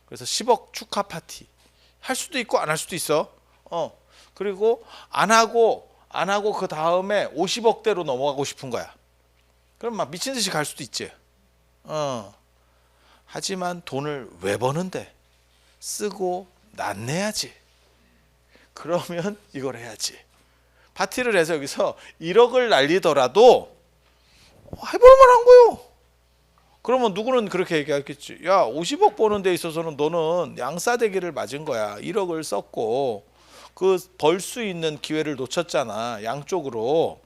그래서 10억 축하 파티 할 수도 있고 안 할 수도 있어. 그리고 안 하고 그 다음에 50억대로 넘어가고 싶은 거야. 그럼 막 미친 듯이 갈 수도 있지. 하지만 돈을 왜 버는데? 쓰고 낫내야지. 그러면 이걸 해야지. 파티를 해서 여기서 1억을 날리더라도 해볼 만한 거요. 그러면 누구는 그렇게 얘기하겠지. 야, 50억 버는 데 있어서는 너는 양싸대기를 맞은 거야. 1억을 썼고 그 벌 수 있는 기회를 놓쳤잖아. 양쪽으로.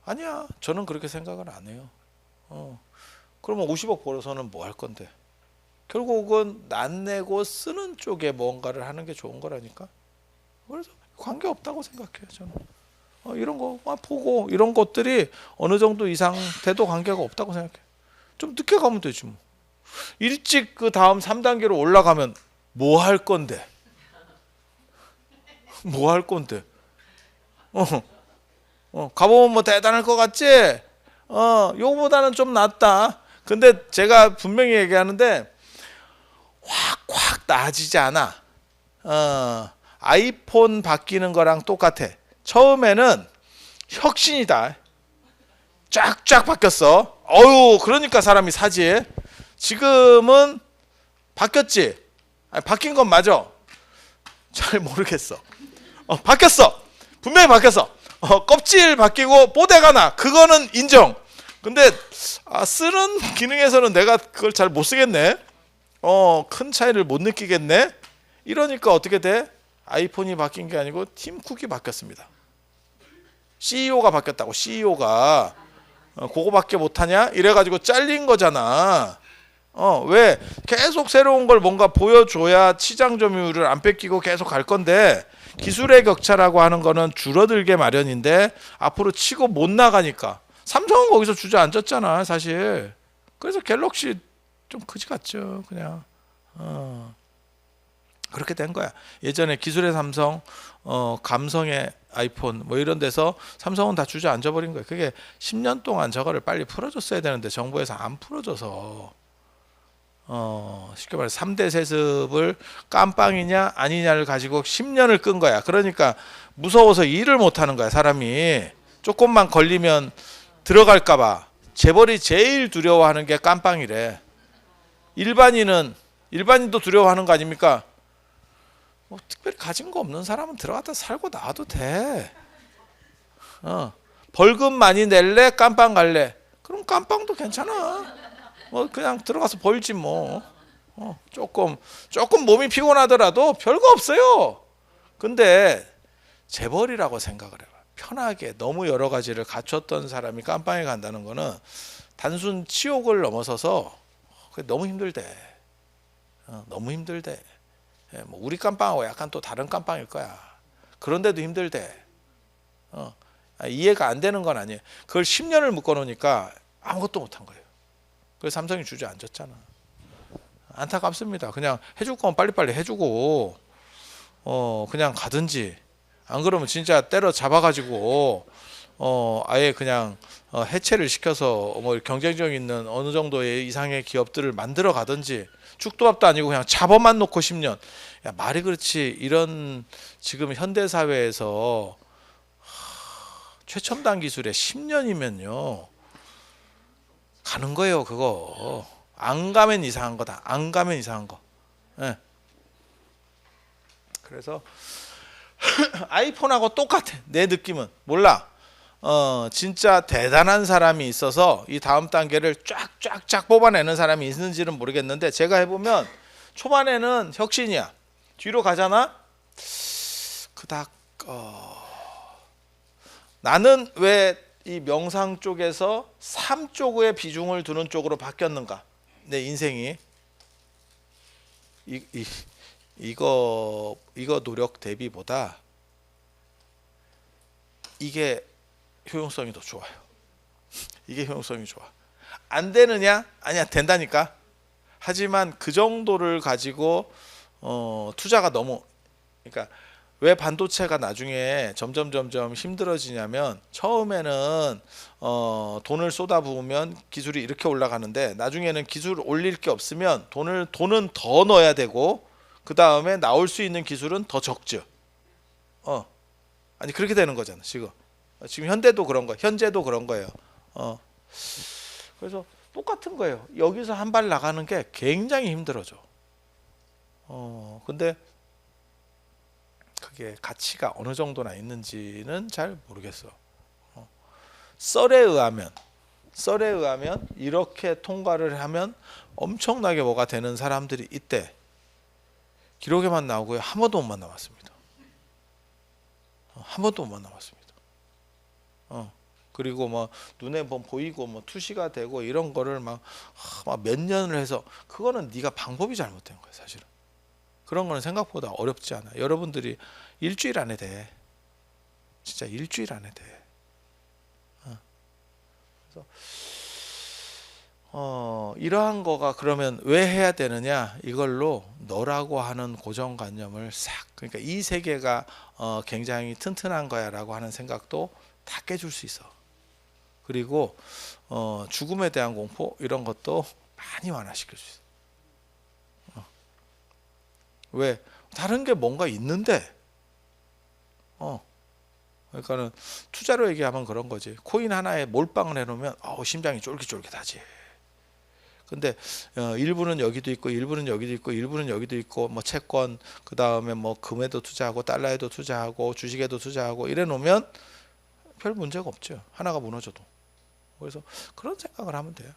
아니야. 저는 그렇게 생각을 안 해요. 그러면 50억 벌어서는 뭐 할 건데? 결국은 낫내고 쓰는 쪽에 뭔가를 하는 게 좋은 거라니까. 그래서 관계 없다고 생각해요 저는. 이런 거 보고 이런 것들이 어느 정도 이상 돼도 관계가 없다고 생각해요. 좀 늦게 가면 되지 뭐. 일찍 그 다음 3단계로 올라가면 뭐 할 건데? 뭐 할 건데? 가보면 뭐 대단할 것 같지? 요거보다는 좀 낫다. 근데 제가 분명히 얘기하는데 확 나아지지 않아. 아이폰 바뀌는 거랑 똑같아. 처음에는 혁신이다. 쫙쫙 바뀌었어. 그러니까 사람이 사지. 지금은 바뀌었지. 아니, 바뀐 건 맞아. 잘 모르겠어. 바뀌었어. 분명히 바뀌었어. 껍질 바뀌고 뽀대가 나. 그거는 인정. 근데 쓰는 기능에서는 내가 그걸 잘 못 쓰겠네. 큰 차이를 못 느끼겠네. 이러니까 어떻게 돼? 아이폰이 바뀐 게 아니고 팀 쿡이 바뀌었습니다. CEO가 바뀌었다고. CEO가 그거밖에 못하냐? 이래가지고 잘린 거잖아. 왜? 계속 새로운 걸 뭔가 보여줘야 시장 점유율을 안 뺏기고 계속 갈 건데 기술의 격차라고 하는 거는 줄어들게 마련인데 앞으로 치고 못 나가니까 삼성은 거기서 주저앉았잖아 사실. 그래서 갤럭시 좀 그지 같죠 그냥. 그렇게 된 거야. 예전에 기술의 삼성, 감성의 아이폰 뭐 이런 데서 삼성은 다 주저앉아 버린 거야. 그게 10년 동안 저거를 빨리 풀어줬어야 되는데 정부에서 안 풀어줘서 쉽게 말해 3대 세습을 깜빵이냐 아니냐를 가지고 10년을 끈 거야. 그러니까 무서워서 일을 못 하는 거야. 사람이 조금만 걸리면 들어갈까 봐. 재벌이 제일 두려워하는 게 깜빵이래. 일반인도 두려워하는 거 아닙니까? 뭐 특별히 가진 거 없는 사람은 들어갔다 살고 나와도 돼. 벌금 많이 낼래? 깜빵 갈래? 그럼 깜빵도 괜찮아. 그냥 들어가서 벌지 뭐. 조금 몸이 피곤하더라도 별거 없어요. 근데 재벌이라고 생각을 해봐. 편하게 너무 여러 가지를 갖췄던 사람이 깜빵에 간다는 거는 단순 치욕을 넘어서서 너무 힘들대. 너무 힘들대. 뭐 우리 깜빵하고 약간 또 다른 깜빵일 거야. 그런데도 힘들대. 이해가 안 되는 건 아니에요. 그걸 10년을 묶어놓으니까 아무것도 못한 거예요. 그래서 삼성이 주저앉았잖아. 안타깝습니다. 그냥 해줄 거면 빨리빨리 해주고 그냥 가든지 안 그러면 진짜 때려 잡아가지고 아예 그냥 해체를 시켜서 뭐 경쟁력 있는 어느 정도의 이상의 기업들을 만들어 가든지. 죽도밥도 아니고 그냥 잡아만 놓고 10년. 야, 말이 그렇지. 이런 지금 현대 사회에서 최첨단 기술에 10년이면요 가는 거예요. 그거 안 가면 이상한 거다. 안 가면 이상한 거. 네. 그래서 아이폰하고 똑같아. 내 느낌은 몰라. 진짜 대단한 사람이 있어서 이 다음 단계를 쫙쫙쫙 뽑아내는 사람이 있는지는 모르겠는데 제가 해보면 초반에는 혁신이야. 뒤로 가잖아. 그닥 나는 왜 이 명상 쪽에서 3쪽의 비중을 두는 쪽으로 바뀌었는가? 내 인생이 이거 노력 대비보다 이게 효용성이 더 좋아요. 이게 효용성이 좋아. 안 되느냐? 아니야, 된다니까. 하지만 그 정도를 가지고 투자가 너무, 그러니까 왜 반도체가 나중에 점점 힘들어지냐면 처음에는 돈을 쏟아부으면 기술이 이렇게 올라가는데 나중에는 기술 올릴 게 없으면 돈은 더 넣어야 되고 그 다음에 나올 수 있는 기술은 더 적죠. 아니 그렇게 되는 거잖아 지금. 현대도 그런 거, 현재도 그런 거예요. 그래서 똑같은 거예요. 여기서 한 발 나가는 게 굉장히 힘들어져. 근데 그게 가치가 어느 정도나 있는지는 잘 모르겠어. 썰에 의하면 이렇게 통과를 하면 엄청나게 뭐가 되는 사람들이 있대. 기록에만 나오고요. 한 번도 못 만나봤습니다. 한 번도 못 만나봤습니다. 그리고 뭐 눈에 뭐 보이고 뭐 투시가 되고 이런 거를 막 몇 년을 해서 그거는 네가 방법이 잘못된 거야 사실은. 그런 거는 생각보다 어렵지 않아. 여러분들이 일주일 안에 돼. 진짜 일주일 안에 돼. 그래서 이러한 거가 그러면 왜 해야 되느냐? 이걸로 너라고 하는 고정관념을 싹, 그러니까 이 세계가 굉장히 튼튼한 거야라고 하는 생각도 다 깨줄 수 있어. 그리고 죽음에 대한 공포 이런 것도 많이 완화시킬 수 있어. 왜? 다른 게 뭔가 있는데, 그러니까는 투자로 얘기하면 그런 거지. 코인 하나에 몰빵을 해놓으면 심장이 쫄깃쫄깃하지. 근데 일부는 여기도 있고 일부는 여기도 있고 일부는 여기도 있고 뭐 채권 그 다음에 뭐 금에도 투자하고 달러에도 투자하고 주식에도 투자하고 이래 놓으면 별 문제가 없죠. 하나가 무너져도. 그래서 그런 생각을 하면 돼요.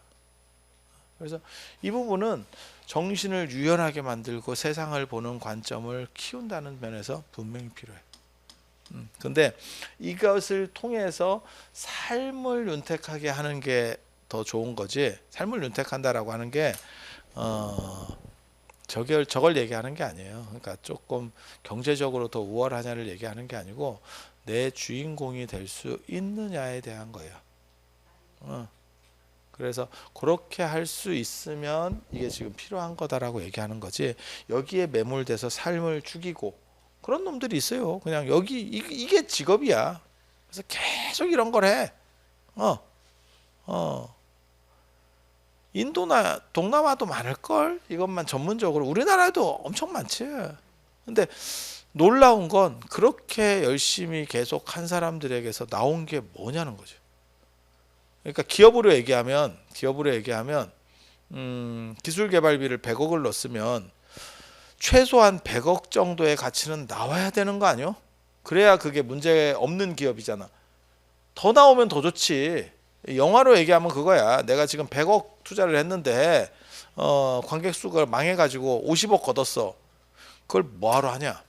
그래서 이 부분은 정신을 유연하게 만들고 세상을 보는 관점을 키운다는 면에서 분명히 필요해. 근데 이것을 통해서 삶을 윤택하게 하는 게 더 좋은 거지. 삶을 윤택한다라고 하는 게 저걸 얘기하는 게 아니에요. 그러니까 조금 경제적으로 더 우월하냐를 얘기하는 게 아니고 내 주인공이 될 수 있느냐에 대한 거예요. 그래서 그렇게 할 수 있으면 이게 지금 필요한 거다라고 얘기하는 거지. 여기에 매몰돼서 삶을 죽이고 그런 놈들이 있어요. 그냥 여기 이게 직업이야. 그래서 계속 이런 걸 해. 인도나 동남아도 많을걸? 이것만 전문적으로. 우리나라에도 엄청 많지. 근데 놀라운 건 그렇게 열심히 계속 한 사람들에게서 나온 게 뭐냐는 거죠. 그러니까 기업으로 얘기하면 기술 개발비를 100억을 넣었으면 최소한 100억 정도의 가치는 나와야 되는 거 아니요? 그래야 그게 문제 없는 기업이잖아. 더 나오면 더 좋지. 영화로 얘기하면 그거야. 내가 지금 100억 투자를 했는데 관객 수가 망해가지고 50억 걷었어. 그걸 뭐하러 하냐?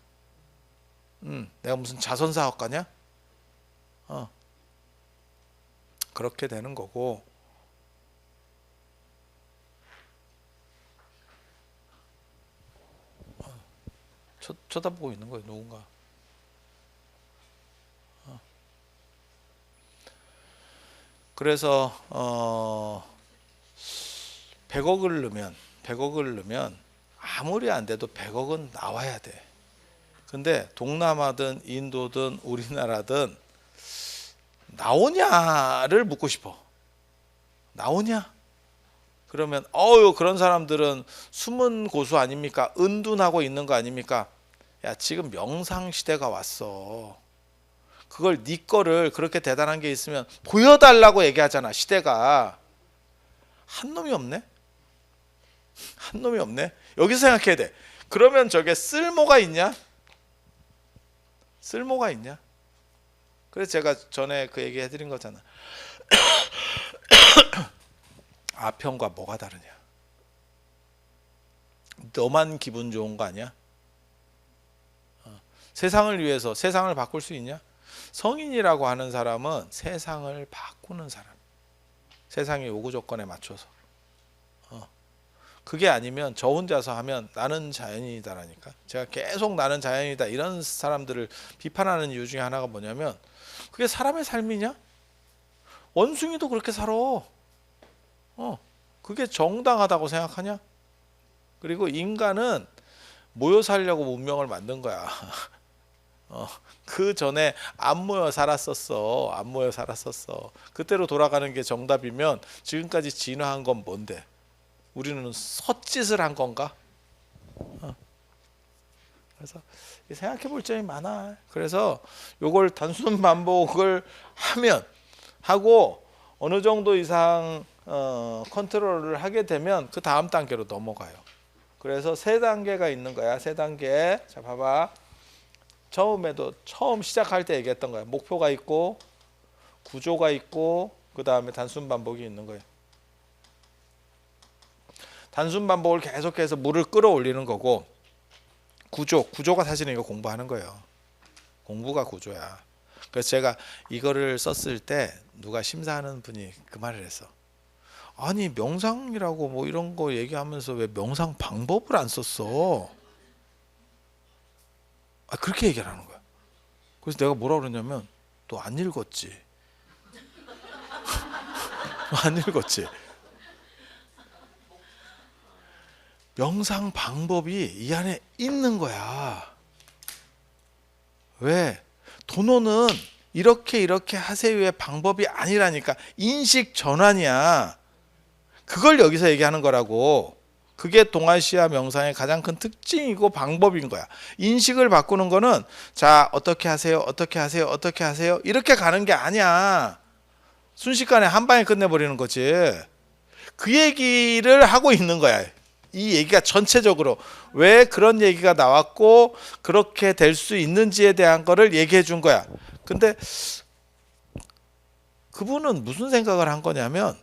내가 무슨 자선사업가냐? 그렇게 되는 거고. 쳐다보고 있는 거예요, 누군가. '그래서 100억을 넣으면 아무리 안 돼도 100억은 나와야 돼. 근데 동남아든 인도든 우리나라든 나오냐를 묻고 싶어. 나오냐? 그러면 그런 사람들은 숨은 고수 아닙니까? 은둔하고 있는 거 아닙니까? 야, 지금 명상 시대가 왔어. 그걸 네 거를 그렇게 대단한 게 있으면 보여달라고 얘기하잖아. 시대가. 한 놈이 없네. 한 놈이 없네. 여기서 생각해야 돼. 그러면 저게 쓸모가 있냐? 쓸모가 있냐? 그래서 제가 전에 그 얘기 해드린 거잖아. 아편과 뭐가 다르냐? 너만 기분 좋은 거 아니야? 세상을 위해서 세상을 바꿀 수 있냐? 성인이라고 하는 사람은 세상을 바꾸는 사람. 세상의 요구 조건에 맞춰서. 그게 아니면 저 혼자서 하면 나는 자연인이다라니까. 제가 계속 나는 자연이다 이런 사람들을 비판하는 이유 중에 하나가 뭐냐면 그게 사람의 삶이냐? 원숭이도 그렇게 살아. 그게 정당하다고 생각하냐? 그리고 인간은 모여 살려고 문명을 만든 거야. 그 전에 안 모여 살았었어. 안 모여 살았었어. 그때로 돌아가는 게 정답이면 지금까지 진화한 건 뭔데? 우리는 헛짓을 한 건가? 그래서 생각해 볼 점이 많아. 그래서 요걸 단순 반복을 하고 어느 정도 이상 컨트롤을 하게 되면 그 다음 단계로 넘어가요. 그래서 세 단계가 있는 거야. 세 단계. 자, 봐봐. 처음 시작할 때 얘기했던 거야. 목표가 있고 구조가 있고 그 다음에 단순 반복이 있는 거예요. 단순 반복을 계속해서 물을 끌어올리는 거고 구조가 사실은 이거 공부하는 거예요. 공부가 구조야. 그래서 제가 이거를 썼을 때 누가 심사하는 분이 그 말을 했어. 아니 명상이라고 뭐 이런 거 얘기하면서 왜 명상 방법을 안 썼어? 그렇게 얘기를 하는 거야. 그래서 내가 뭐라 그러냐면 너 안 읽었지? 안 읽었지? 명상 방법이 이 안에 있는 거야. 왜? 도노는 이렇게 하세요의 방법이 아니라니까. 인식 전환이야. 그걸 여기서 얘기하는 거라고. 그게 동아시아 명상의 가장 큰 특징이고 방법인 거야. 인식을 바꾸는 거는 자 어떻게 하세요, 어떻게 하세요, 어떻게 하세요 이렇게 가는 게 아니야. 순식간에 한 방에 끝내버리는 거지. 그 얘기를 하고 있는 거야. 이 얘기가 전체적으로 왜 그런 얘기가 나왔고 그렇게 될 수 있는지에 대한 거를 얘기해 준 거야. 근데 그분은 무슨 생각을 한 거냐면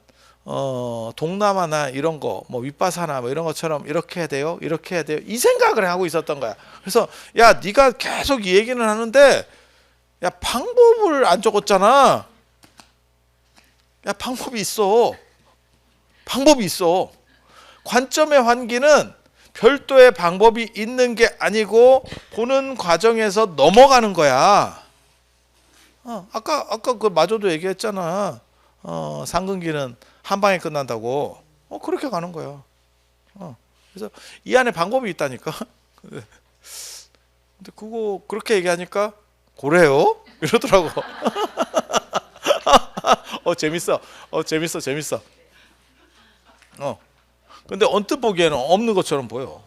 동남아나 이런 거, 뭐 윗바사나 뭐 이런 것처럼 이렇게 해야 돼요, 이렇게 해야 돼요, 이 생각을 하고 있었던 거야. 그래서 야, 네가 계속 이 얘기는 하는데 야, 방법을 안 적었잖아. 야, 방법이 있어. 방법이 있어. 관점의 환기는 별도의 방법이 있는 게 아니고 보는 과정에서 넘어가는 거야. 아까 그 마저도 얘기했잖아. 상근기는 한 방에 끝난다고. 그렇게 가는 거야. 그래서 이 안에 방법이 있다니까. 근데 그거 그렇게 얘기하니까 그래요? 이러더라고. 재밌어. 재밌어. 근데 언뜻 보기에는 없는 것처럼 보여.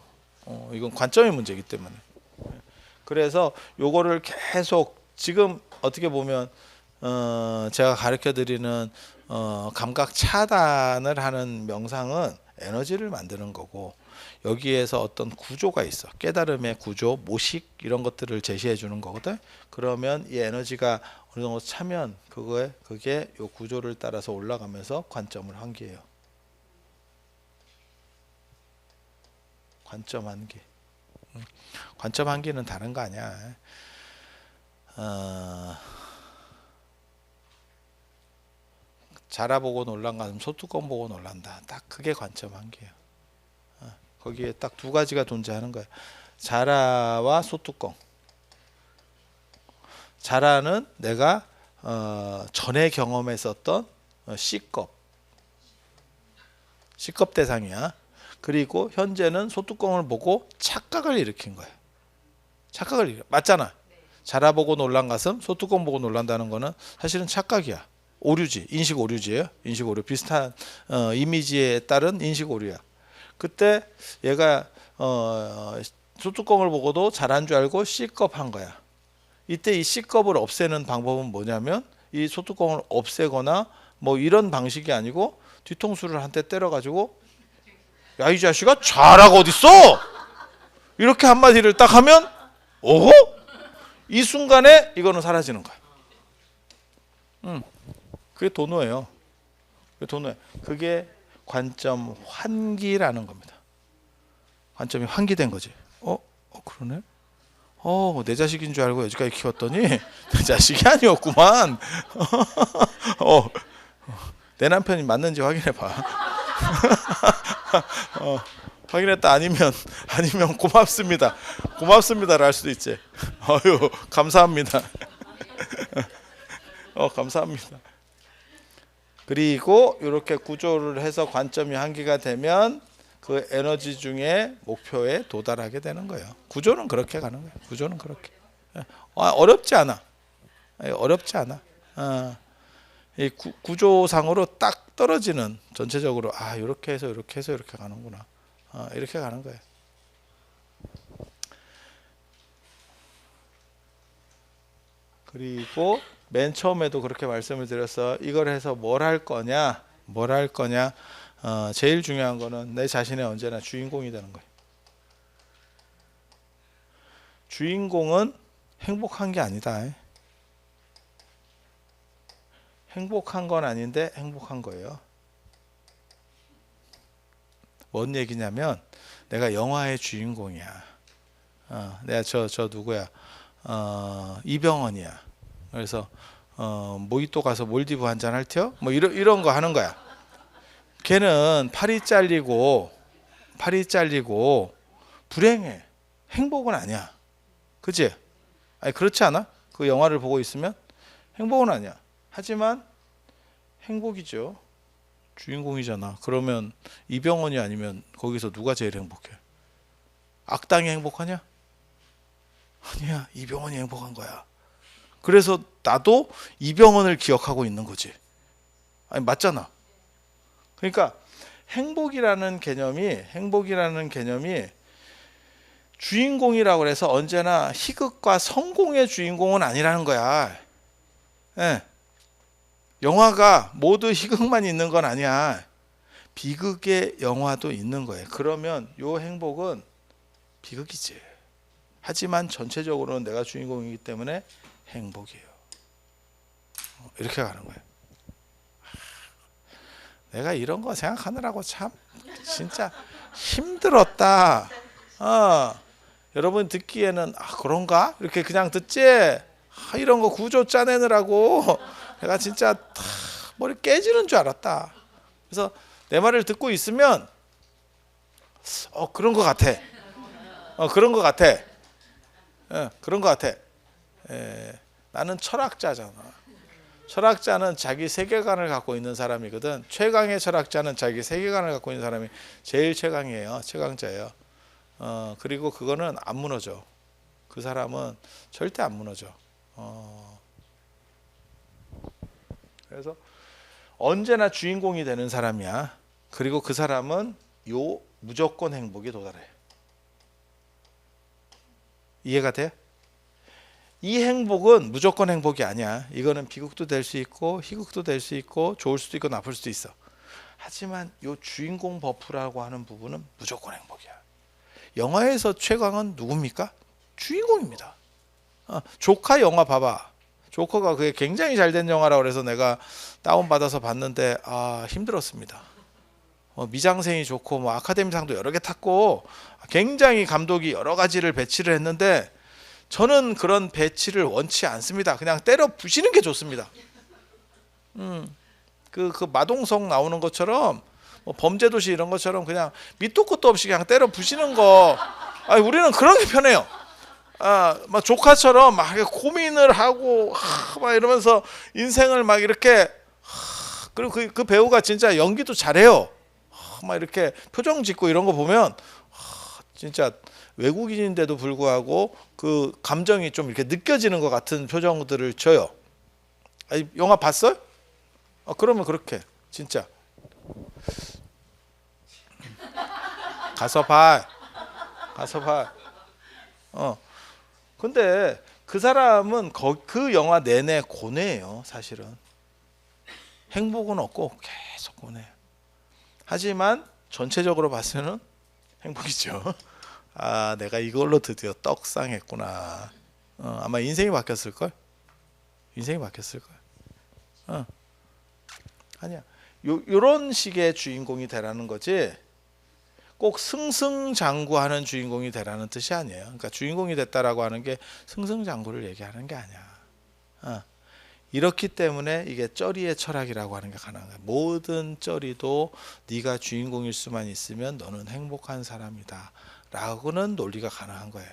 이건 관점의 문제이기 때문에. 그래서 요거를 계속 지금 어떻게 보면 제가 가르쳐 드리는 감각 차단을 하는 명상은 에너지를 만드는 거고, 여기에서 어떤 구조가 있어. 깨달음의 구조, 모식 이런 것들을 제시해 주는 거거든. 그러면 이 에너지가 어느 정도 차면 그게 요 구조를 따라서 올라가면서 관점을 환기해요. 관점 환기. 관점 환기는 다른 거 아니야. 자라 보고 놀란 가슴, 소뚜껑 보고 놀란다. 딱 그게 관점 환기예요. 거기에 딱 두 가지가 존재하는 거예요. 자라와 소뚜껑. 자라는 내가 전에 경험했었던 C급 대상이야. 그리고 현재는 소뚜껑을 보고 착각을 일으킨 거야. 맞잖아. 자라보고 놀란 가슴, 소뚜껑 보고 놀란다는 거는 사실은 착각이야. 오류지. 인식 오류지예요. 인식 오류. 비슷한 이미지에 따른 인식 오류야. 그때 얘가 소뚜껑을 보고도 잘한 줄 알고 C급 한 거야. 이때 이 C급을 없애는 방법은 뭐냐면 이 소뚜껑을 없애거나 뭐 이런 방식이 아니고 뒤통수를 한 대 때려가지고 야, 이 자식아 잘하고 어딨어? 이렇게 한마디를 딱 하면 이 순간에 이거는 사라지는 거야. 그게 도노예요. 그게 관점 환기라는 겁니다. 관점이 환기된 거지. 그러네. 내 자식인 줄 알고 여기까지 키웠더니 내 자식이 아니었구만. 내 남편이 맞는지 확인해봐. 확인했다. 아니면 고맙습니다를 할 수도 있지. 감사합니다. 감사합니다. 그리고 이렇게 구조를 해서 관점이 환기가 되면 그 에너지 중에 목표에 도달하게 되는 거예요. 구조는 그렇게 가는 거예요. 구조는 그렇게. 어렵지 않아. 이 구조상으로 딱 떨어지는 전체적으로 이렇게 해서 이렇게 가는구나. 이렇게 가는 거예요. 그리고 맨 처음에도 그렇게 말씀을 드렸어. 이걸 해서 뭘 할 거냐? 제일 중요한 거는 내 자신의 언제나 주인공이 되는 거예요. 주인공은 행복한 게 아니다. 행복한 건 아닌데 행복한 거예요. 뭔 얘기냐면 내가 영화의 주인공이야. 내가 저 누구야? 이병헌이야. 그래서 모히또 가서 몰디브 한잔 할텨? 뭐 이런 거 하는 거야. 걔는 팔이 잘리고 불행해. 행복은 아니야. 그치? 아니 그렇지 않아? 그 영화를 보고 있으면 행복은 아니야. 하지만 행복이죠. 주인공이잖아. 그러면 이병헌이 아니면 거기서 누가 제일 행복해? 악당이 행복하냐? 아니야. 이병헌이 행복한 거야. 그래서 나도 이병헌을 기억하고 있는 거지. 아니 맞잖아. 그러니까 행복이라는 개념이 주인공이라고 해서 언제나 희극과 성공의 주인공은 아니라는 거야. 예. 영화가 모두 희극만 있는 건 아니야. 비극의 영화도 있는 거예요. 그러면 요 행복은 비극이지. 하지만 전체적으로는 내가 주인공이기 때문에 행복이에요. 이렇게 가는 거예요. 내가 이런 거 생각하느라고 참 진짜 힘들었다. 여러분 듣기에는 그런가? 이렇게 그냥 듣지? 이런 거 구조 짜내느라고 내가 진짜 머리 깨지는 줄 알았다. 그래서 내 말을 듣고 있으면 그런 거 같아. 그런 거 같아. 그런 거 같아. 나는 철학자잖아. 철학자는 자기 세계관을 갖고 있는 사람이거든. 최강의 철학자는 자기 세계관을 갖고 있는 사람이 제일 최강이에요. 최강자예요. 그리고 그거는 안 무너져. 그 사람은 절대 안 무너져. 그래서 언제나 주인공이 되는 사람이야. 그리고 그 사람은 무조건 행복에 도달해. 이해가 돼? 이 행복은 무조건 행복이 아니야. 이거는 비극도 될 수 있고 희극도 될 수 있고 좋을 수도 있고 나쁠 수도 있어. 하지만 이 주인공 버프라고 하는 부분은 무조건 행복이야. 영화에서 최강은 누굽니까? 주인공입니다. 조카 영화 봐봐. 조커가 그게 굉장히 잘된 영화라고 그래서 내가 다운받아서 봤는데 힘들었습니다. 미장센이 좋고 뭐 아카데미상도 여러 개 탔고 굉장히 감독이 여러 가지를 배치를 했는데 저는 그런 배치를 원치 않습니다. 그냥 때려 부시는 게 좋습니다. 그 마동석 나오는 것처럼 뭐 범죄도시 이런 것처럼 그냥 밑도 끝도 없이 그냥 때려 부시는 거. 우리는 그런 게 편해요. 막 조카처럼 막 고민을 하고 막 이러면서 인생을 막 이렇게 그리고 그 배우가 진짜 연기도 잘해요. 막 이렇게 표정 짓고 이런 거 보면 진짜 외국인인데도 불구하고 그 감정이 좀 이렇게 느껴지는 것 같은 표정들을 줘요. 영화 봤어요? 그러면 그렇게 진짜 가서 봐. 근데 그 사람은 그 영화 내내 고뇌예요. 사실은 행복은 없고 계속 고뇌. 하지만 전체적으로 봤을 때는 행복이죠. 내가 이걸로 드디어 떡상했구나. 아마 인생이 바뀌었을걸? 아니야. 요런 식의 주인공이 되라는 거지 꼭 승승장구하는 주인공이 되라는 뜻이 아니에요. 그러니까 주인공이 됐다라고 하는 게 승승장구를 얘기하는 게 아니야. 이렇기 때문에 이게 쩌리의 철학이라고 하는 게 가능한 거야. 모든 쩌리도 네가 주인공일 수만 있으면 너는 행복한 사람이다 라고는 논리가 가능한 거예요.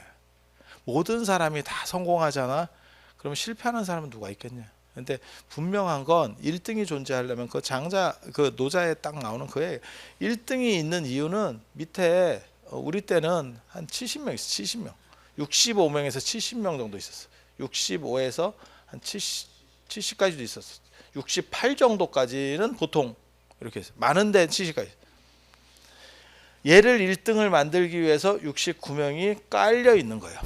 모든 사람이 다 성공하잖아. 그럼 실패하는 사람은 누가 있겠냐. 근데 분명한 건 1등이 존재하려면 그 노자에 딱 나오는 그에 1등이 있는 이유는 밑에 우리 때는 한 70명 있어. 70명. 65명에서 70명 정도 있었어. 65에서 한 70까지도 있었어. 68 정도까지는 보통 이렇게 했어. 많은데 70까지. 얘를 1등을 만들기 위해서 69명이 깔려 있는 거예요.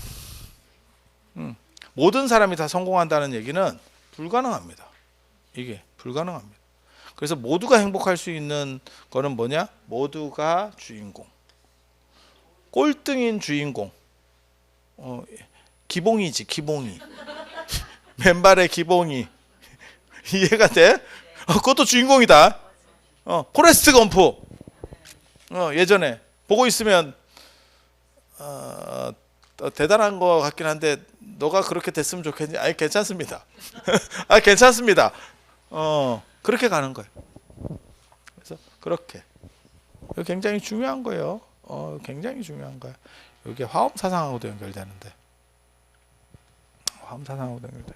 모든 사람이 다 성공한다는 얘기는 불가능합니다. 이게 불가능합니다. 그래서 모두가 행복할 수 있는 거는 뭐냐? 모두가 주인공. 꼴등인 주인공. 기봉이지, 기봉이. 맨발의 기봉이. 이해가 돼? 그것도 주인공이다. 포레스트 검프. 예전에 보고 있으면 대단한 거 같긴 한데 너가 그렇게 됐으면 좋겠니? 아니 괜찮습니다. 아 괜찮습니다. 그렇게 가는 거예요. 그래서 그렇게 이거 굉장히 중요한 거예요. 굉장히 중요한 거예요. 이게 화엄 사상하고도 연결되는데 화엄 사상하고도 연결돼.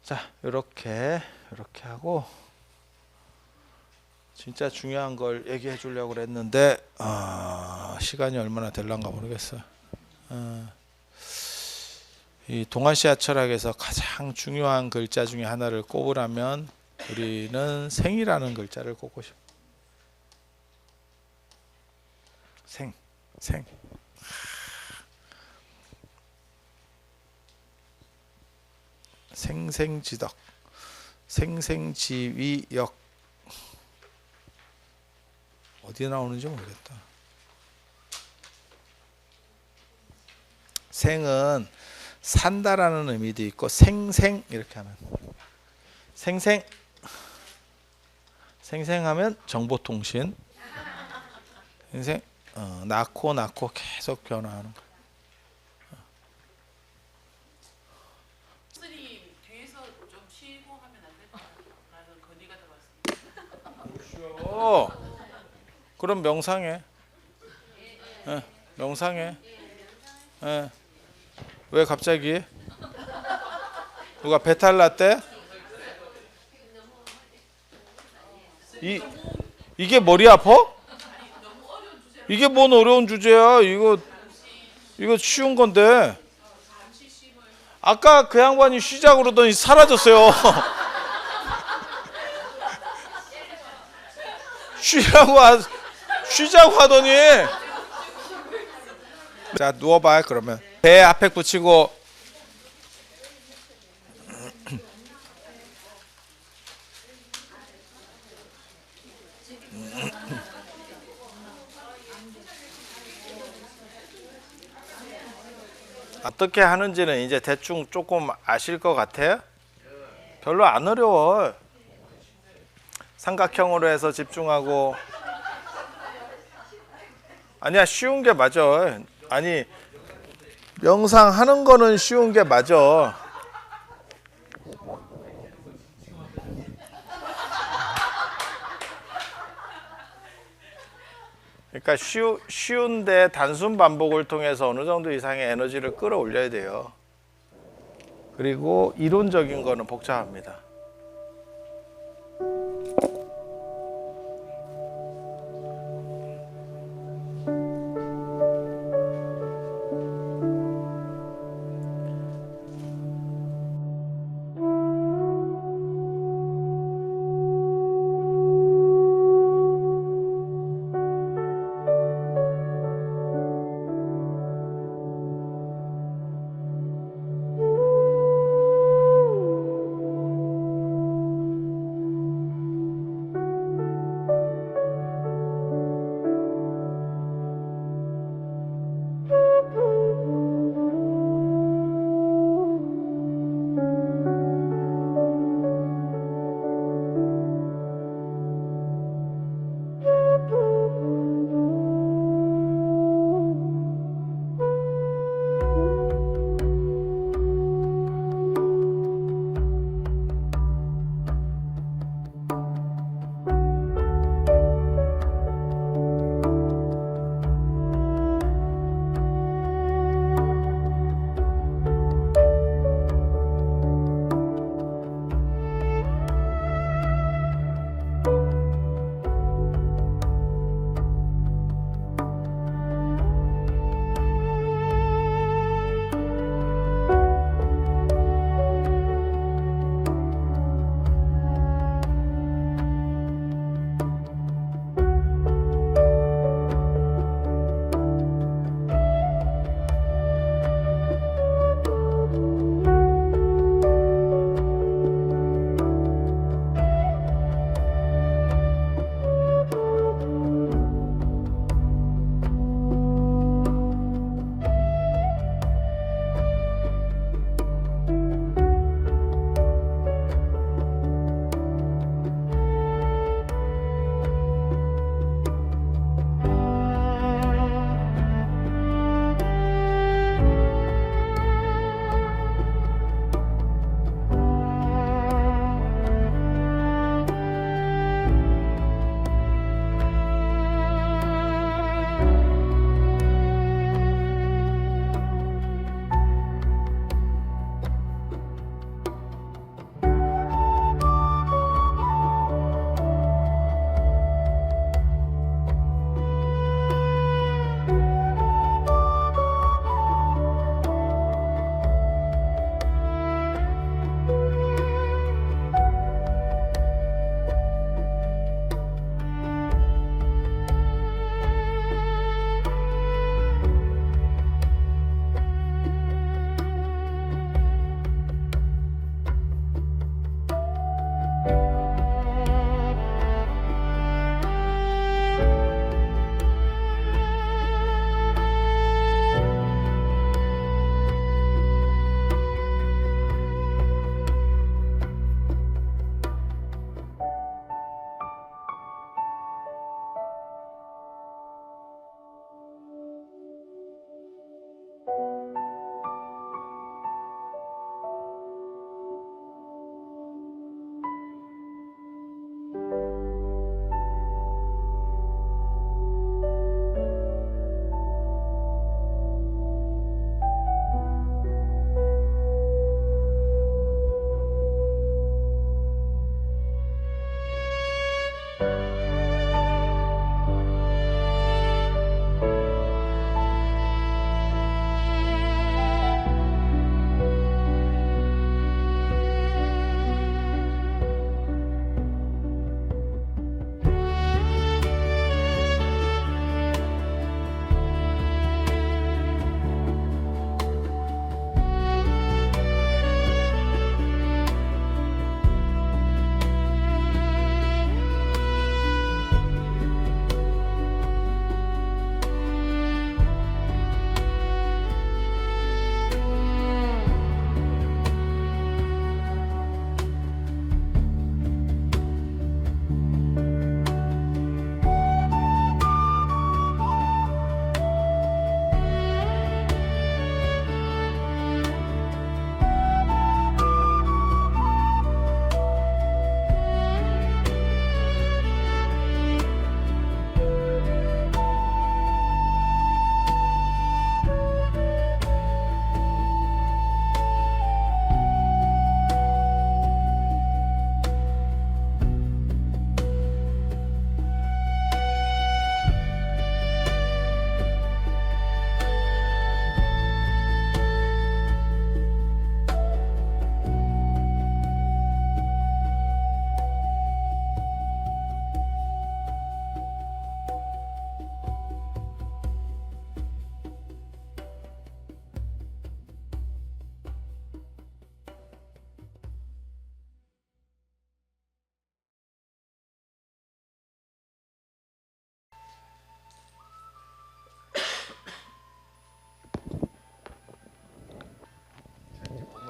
자 이렇게 하고 진짜 중요한 걸 얘기해 주려고 그랬는데 시간이 얼마나 될란가 모르겠어요. 이 동아시아 철학에서 가장 중요한 글자 중에 하나를 꼽으라면 우리는 생이라는 글자를 꼽고 싶어요. 생. 생생지덕, 생생지위역. 어디에 나오는지 모르겠다. 생은 산다라는 의미도 있고 생생 이렇게 하면 생생하면 정보통신. 생생 낳고 계속 변화하는 거.
선생님 뒤에서 좀 쉬고 하면 안 될까라는 건의가 들어왔습니다.
그럼 명상해. 명상해. 왜 갑자기? 누가 배탈 났대? 이게 머리 아파? 이게 뭔 어려운 주제야? 이거 쉬운 건데. 아까 그 양반이 쉬자고 그러더니 사라졌어요. 쉬자고 하더니. 자 누워봐. 그러면 배 앞에 붙이고 어떻게 하는지는 이제 대충 조금 아실 것 같아요? 별로 안 어려워. 삼각형으로 해서 집중하고. 아니야 쉬운 게 맞아. 아니 명상하는 거는 쉬운 게 맞아. 그러니까 쉬운데 단순 반복을 통해서 어느 정도 이상의 에너지를 끌어올려야 돼요. 그리고 이론적인 거는 복잡합니다.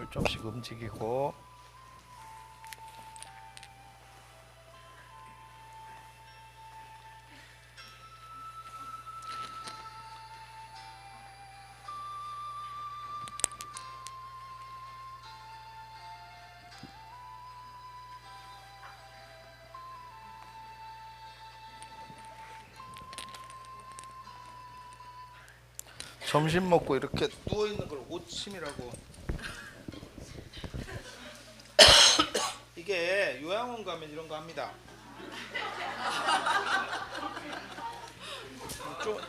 팔을 좀씩 움직이고. 점심 먹고 이렇게 누워 있는 걸 오침이라고. 이게 요양원 가면 이런 거 합니다.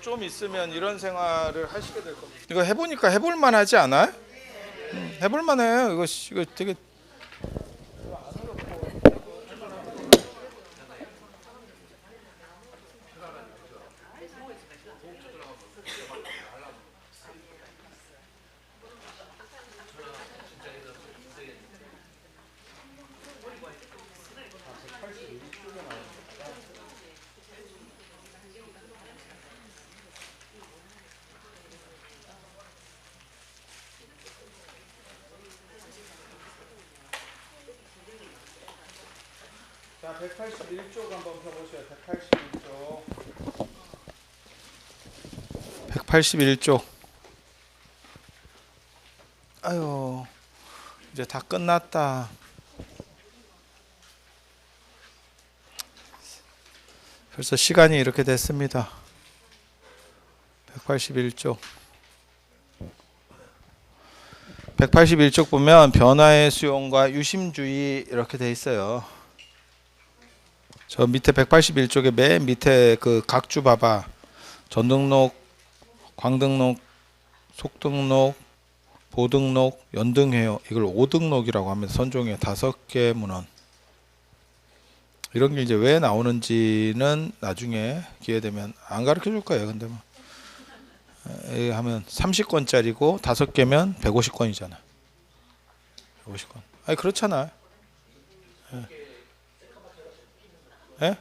좀 있으면 이런 생활을 하시게 될 겁니다. 이거 해보니까 해볼 만하지 않아요? 해볼 만해요. 이거 되게. 자, 181쪽 한번 펴보세요. 181쪽. 181쪽. 아유, 이제 다 끝났다. 벌써 시간이 이렇게 됐습니다. 181쪽. 181쪽 보면 변화의 수용과 유심주의 이렇게 돼 있어요. 저 밑에 181쪽에 맨 밑에 그 각주 봐봐. 전등록, 광등록, 속등록, 보등록, 연등회요. 이걸 5등록이라고 하면서 선종의 5개 문헌. 이런 게 이제 왜 나오는지는 나중에 기회 되면 안 가르쳐 줄 거예요. 근데 뭐 하면 30권짜리고 5개면 150권이잖아. 150권. 아니 그렇잖아. 예?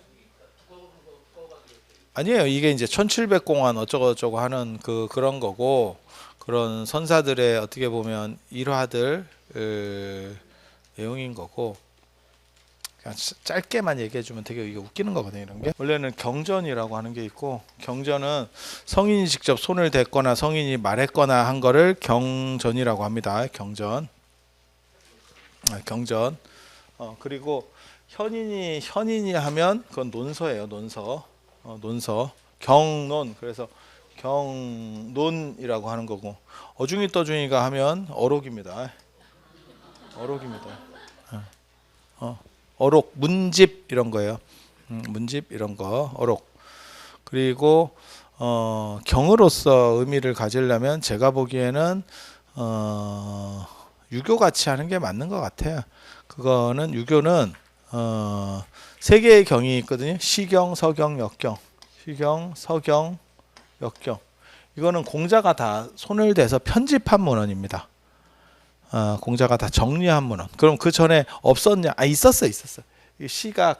아니에요. 이게 이제 1700공안 어쩌고저쩌고 하는 그런 거고, 그런 선사들의 어떻게 보면 일화들 내용인 거고, 그냥 짧게만 얘기해 주면 되게 이게 웃기는 거거든요. 이런 게 원래는 경전이라고 하는 게 있고, 경전은 성인이 직접 손을 댔거나 성인이 말했거나 한 거를 경전이라고 합니다. 경전. 경전. 그리고 현인이 하면 그건 논서예요. 논서. 경논. 그래서 경논이라고 하는 거고, 어중이 떠중이가 하면 어록입니다. 어록, 문집 이런 거예요. 문집 이런 거 어록. 그리고 경으로서 의미를 가지려면 제가 보기에는 유교 같이 하는 게 맞는 것 같아요. 그거는 유교는 세 개의 경이 있거든요. 시경, 서경, 역경. 시경, 서경, 역경. 이거는 공자가 다 손을 대서 편집한 문헌입니다. 공자가 다 정리한 문헌. 그럼 그 전에 없었냐? 있었어. 이 시가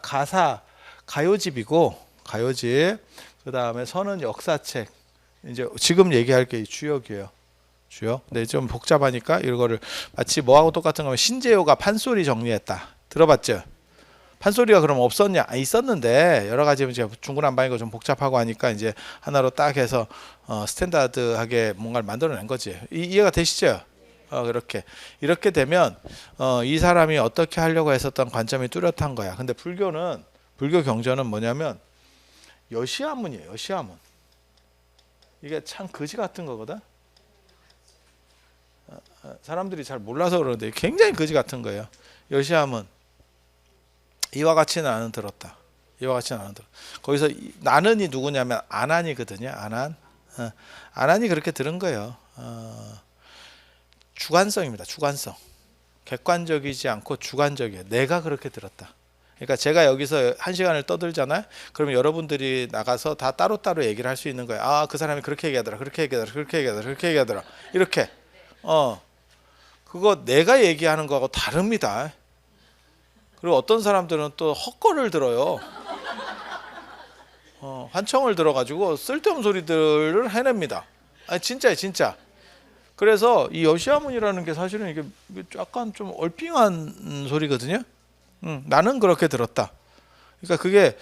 가요집이고, 가요집. 그 다음에 서는 역사책. 이제 지금 얘기할 게 주역이에요. 주역. 근데 좀 복잡하니까 이거를 마치 뭐하고 똑같은 거면 신재호가 판소리 정리했다. 들어봤죠? 판소리가 그럼 없었냐? 있었는데 여러 가지 이제 중구난방이고 좀 복잡하고 하니까 이제 하나로 딱 해서 스탠다드하게 뭔가를 만들어낸 거지. 이해가 되시죠? 이렇게 되면 이 사람이 어떻게 하려고 했었던 관점이 뚜렷한 거야. 근데 불교 경전은 뭐냐면 여시아문이에요. 여시아문. 이게 참 거지 같은 거거든. 사람들이 잘 몰라서 그러는데 굉장히 거지 같은 거예요. 여시아문. 이와 같이 나는 들었다. 거기서 나는이 누구냐면 아난이거든요. 아난이 그렇게 들은 거예요. 주관성입니다. 주관성. 객관적이지 않고 주관적이에요. 내가 그렇게 들었다. 그러니까 제가 여기서 1시간을 떠들잖아요. 그러면 여러분들이 나가서 다 따로따로 얘기를 할 수 있는 거예요. 그 사람이 그렇게 얘기하더라. 이렇게. 그거 내가 얘기하는 거하고 다릅니다. 그리고 어떤 사람들은 또 헛거를 들어요. 환청을 들어가지고 쓸데없는 소리들을 해냅니다. 진짜예요, 진짜. 그래서 이 여시아문이라는 게 사실은 이게 약간 좀 얼핑한 소리거든요. 나는 그렇게 들었다. 그러니까 그게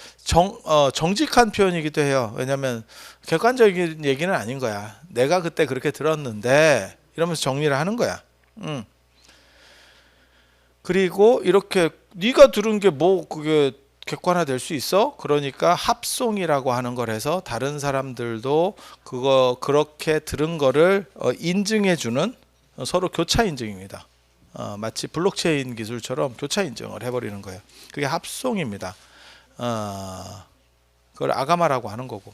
정직한 표현이기도 해요. 왜냐하면 객관적인 얘기는 아닌 거야. 내가 그때 그렇게 들었는데 이러면서 정리를 하는 거야. 그리고 이렇게 네가 들은 게 뭐 그게 객관화될 수 있어? 그러니까 합송이라고 하는 걸 해서 다른 사람들도 그거 그렇게 들은 거를 인증해주는 서로 교차 인증입니다. 마치 블록체인 기술처럼 교차 인증을 해버리는 거예요. 그게 합송입니다. 그걸 아가마라고 하는 거고,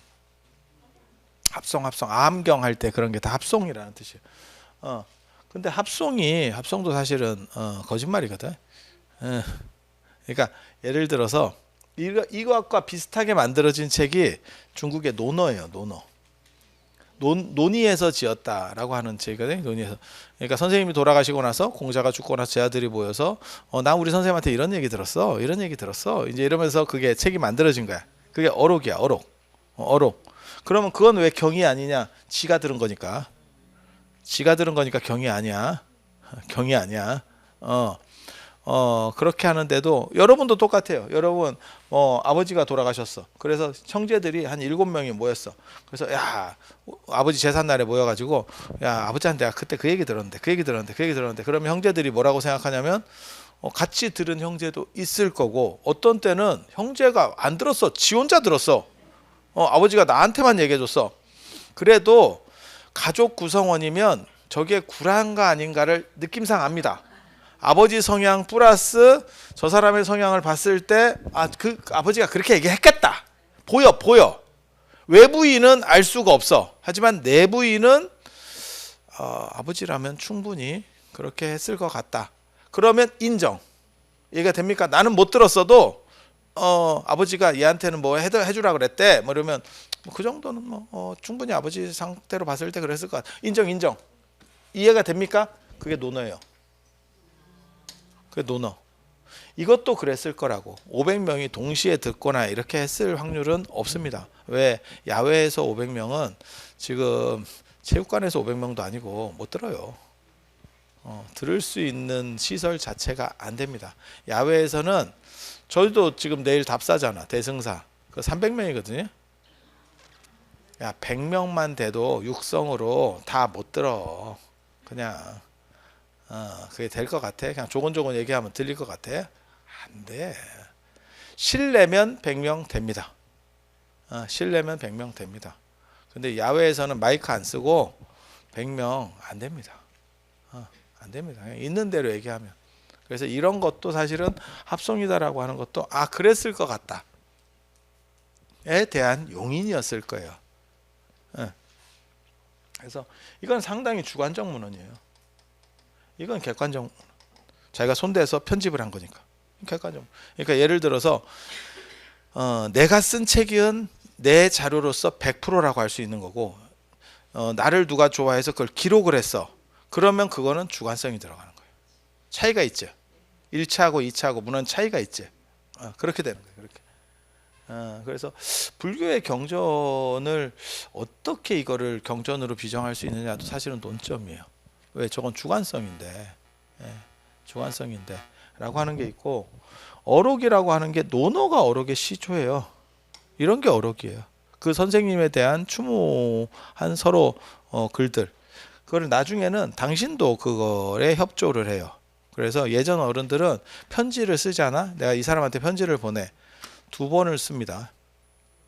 합송 암경 할 때 그런 게 다 합송이라는 뜻이에요. 근데 합송도 사실은 거짓말이거든. 그러니까 예를 들어서 이것과 비슷하게 만들어진 책이 중국의 논어예요. 논의에서 지었다라고 하는 책이거든요. 논의에서. 그러니까 선생님이 돌아가시고 나서 공자가 죽고 나서 제 아들이 모여서 나 우리 선생님한테 이런 얘기 들었어. 이제 이러면서 그게 책이 만들어진 거야. 그게 어록이야. 어록. 그러면 그건 왜 경이 아니냐? 지가 들은 거니까 경이 아니야. 그렇게 하는데도 여러분도 똑같아요. 여러분 아버지가 돌아가셨어. 그래서 형제들이 한 7명이 모였어. 그래서 야 아버지 제삿날에 모여가지고 야 아버지한테 내가 그때 그 얘기 들었는데 그러면 형제들이 뭐라고 생각하냐면 같이 들은 형제도 있을 거고, 어떤 때는 형제가 안 들었어. 지 혼자 들었어. 아버지가 나한테만 얘기해줬어. 그래도 가족 구성원이면 저게 구라인가 아닌가를 느낌상 압니다. 아버지 성향 플러스 저 사람의 성향을 봤을 때 그 아버지가 그렇게 얘기했겠다. 보여. 외부인은 알 수가 없어. 하지만 내부인은 아버지라면 충분히 그렇게 했을 것 같다. 그러면 인정. 얘가 됩니까? 나는 못 들었어도 아버지가 얘한테는 뭐 해주라 그랬대. 뭐 이러면 그 정도는 충분히 아버지 상태로 봤을 때 그랬을 것 같아. 인정. 이해가 됩니까? 그게 논어예요. 그게 논어. 이것도 그랬을 거라고. 500명이 동시에 듣거나 이렇게 했을 확률은 없습니다. 왜? 야외에서 500명은 지금 체육관에서 500명도 아니고 못 들어요. 들을 수 있는 시설 자체가 안 됩니다. 야외에서는 저희도 지금 내일 답사잖아. 대승사. 그 300명이거든요. 야, 100명만 돼도 육성으로 다 못 들어. 그냥 그게 될 것 같아? 그냥 조곤조곤 얘기하면 들릴 것 같아? 안 돼. 실내면 100명 됩니다. 실내면 100명 됩니다. 근데 야외에서는 마이크 안 쓰고 100명 안 됩니다. 안 됩니다. 그냥 있는 대로 얘기하면. 그래서 이런 것도 사실은 합송이다라고 하는 것도 그랬을 것 같다에 대한 용인이었을 거예요. 그래서 이건 상당히 주관적 문헌이에요. 이건 객관적, 자기가 손대서 편집을 한 거니까 객관적. 그러니까 예를 들어서 내가 쓴 책은 내 자료로서 100%라고 할 수 있는 거고, 나를 누가 좋아해서 그걸 기록을 했어. 그러면 그거는 주관성이 들어가는 거예요. 차이가 있죠. 1차하고 2차하고 문헌 차이가 있죠. 그렇게 되는 거예요. 그렇게. 그래서 불교의 경전을 어떻게 이거를 경전으로 비정할 수 있느냐도 사실은 논점이에요. 왜? 저건 주관성인데, 주관성인데 라고 하는 게 있고, 어록이라고 하는 게 논어가 어록의 시초예요. 이런 게 어록이에요. 그 선생님에 대한 추모한 서로 글들, 그걸 나중에는 당신도 그거에 협조를 해요. 그래서 예전 어른들은 편지를 쓰잖아. 내가 이 사람한테 편지를 보내. 2번을 씁니다.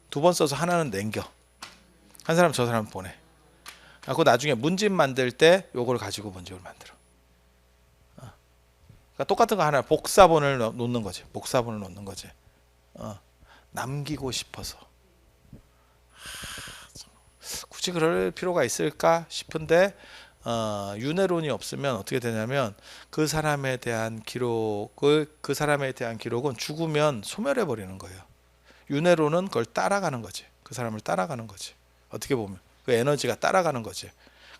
2번 써서 하나는 남겨. 한 사람 저 사람 보내. 그리고 나중에 문집 만들 때 요걸 가지고 문집을 만들어. 그러니까 똑같은 거 하나 복사본을 놓는 거지. 복사본을 놓는 거지. 남기고 싶어서. 굳이 그럴 필요가 있을까 싶은데 윤회론이 없으면 어떻게 되냐면 그 사람에 대한 기록은 죽으면 소멸해 버리는 거예요. 윤회론은 그걸 따라가는 거지. 그 사람을 따라가는 거지. 어떻게 보면 그 에너지가 따라가는 거지.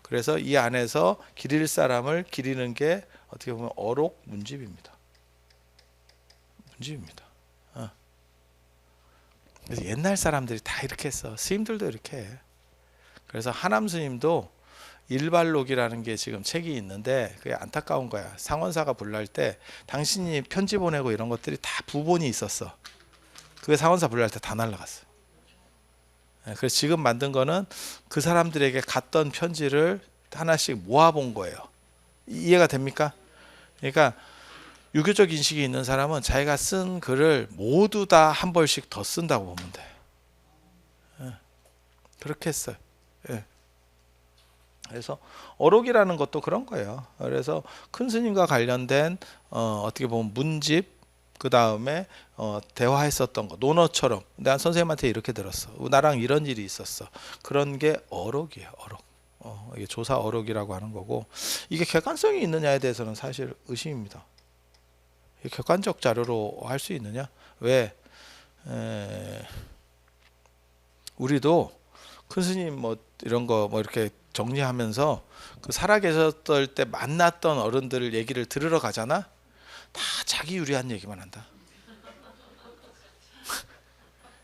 그래서 이 안에서 기릴 사람을 기리는 게 어떻게 보면 어록 문집입니다. 그래서 옛날 사람들이 다 이렇게 했어. 스님들도 이렇게 해. 그래서 하남 스님도 일발록이라는 게 지금 책이 있는데 그게 안타까운 거야. 상원사가 불날 때 당신이 편지 보내고 이런 것들이 다 부본이 있었어. 그게 상원사 불날 때 다 날라갔어. 그래서 지금 만든 거는 그 사람들에게 갔던 편지를 하나씩 모아본 거예요. 이해가 됩니까? 그러니까 유교적 인식이 있는 사람은 자기가 쓴 글을 모두 다 한 벌씩 더 쓴다고 보면 돼. 그렇게 했어요. 그래서 어록이라는 것도 그런 거예요. 그래서 큰 스님과 관련된 어떻게 보면 문집, 그 다음에 대화했었던 거, 논어처럼 내가 선생님한테 이렇게 들었어. 나랑 이런 일이 있었어. 그런 게 어록이에요. 어록. 이게 조사 어록이라고 하는 거고, 이게 객관성이 있느냐에 대해서는 사실 의심입니다. 이게 객관적 자료로 할 수 있느냐? 왜? 우리도 큰 스님 뭐 이런 거 뭐 이렇게 정리하면서 그 살아계셨을 때 만났던 어른들 얘기를 들으러 가잖아. 다 자기 유리한 얘기만 한다.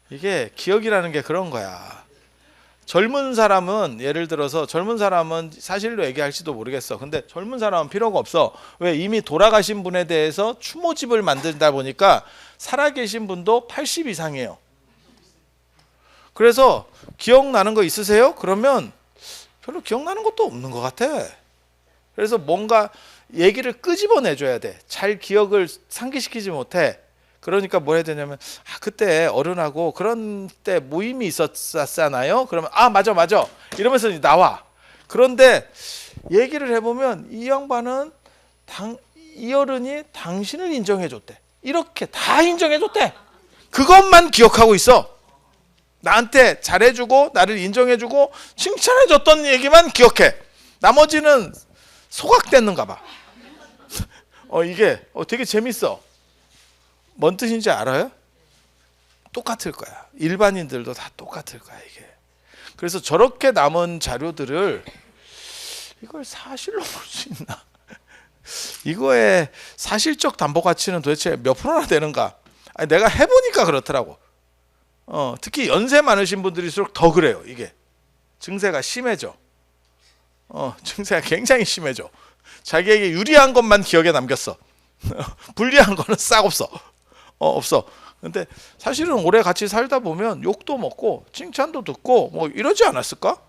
이게 기억이라는 게 그런 거야. 젊은 사람은 예를 들어서 젊은 사람은 사실로 얘기할지도 모르겠어. 근데 젊은 사람은 필요가 없어. 왜? 이미 돌아가신 분에 대해서 추모집을 만들다 보니까 살아계신 분도 80 이상이에요. 그래서 기억나는 거 있으세요? 그러면 별로 기억나는 것도 없는 것 같아. 그래서 뭔가 얘기를 끄집어내줘야 돼. 잘 기억을 상기시키지 못해. 그러니까 뭐 해야 되냐면 그때 어른하고 그런 때 모임이 있었잖아요. 그러면 맞아 이러면서 나와. 그런데 얘기를 해보면 이 양반은 이 어른이 당신을 인정해줬대. 이렇게 다 인정해줬대. 그것만 기억하고 있어. 나한테 잘해주고 나를 인정해주고 칭찬해줬던 얘기만 기억해. 나머지는 소각됐는가 봐. 이게 되게 재밌어. 뭔 뜻인지 알아요? 똑같을 거야. 일반인들도 다 똑같을 거야 이게. 그래서 저렇게 남은 자료들을 이걸 사실로 볼 수 있나? 이거의 사실적 담보 가치는 도대체 몇 프로나 되는가? 아니, 내가 해보니까 그렇더라고. 특히 연세 많으신 분들일수록 더 그래요. 이게 증세가 심해져. 증세가 굉장히 심해져. 자기에게 유리한 것만 기억에 남겼어. 불리한 거는 싹 없어. 없어. 근데 사실은 오래 같이 살다 보면 욕도 먹고 칭찬도 듣고 뭐 이러지 않았을까?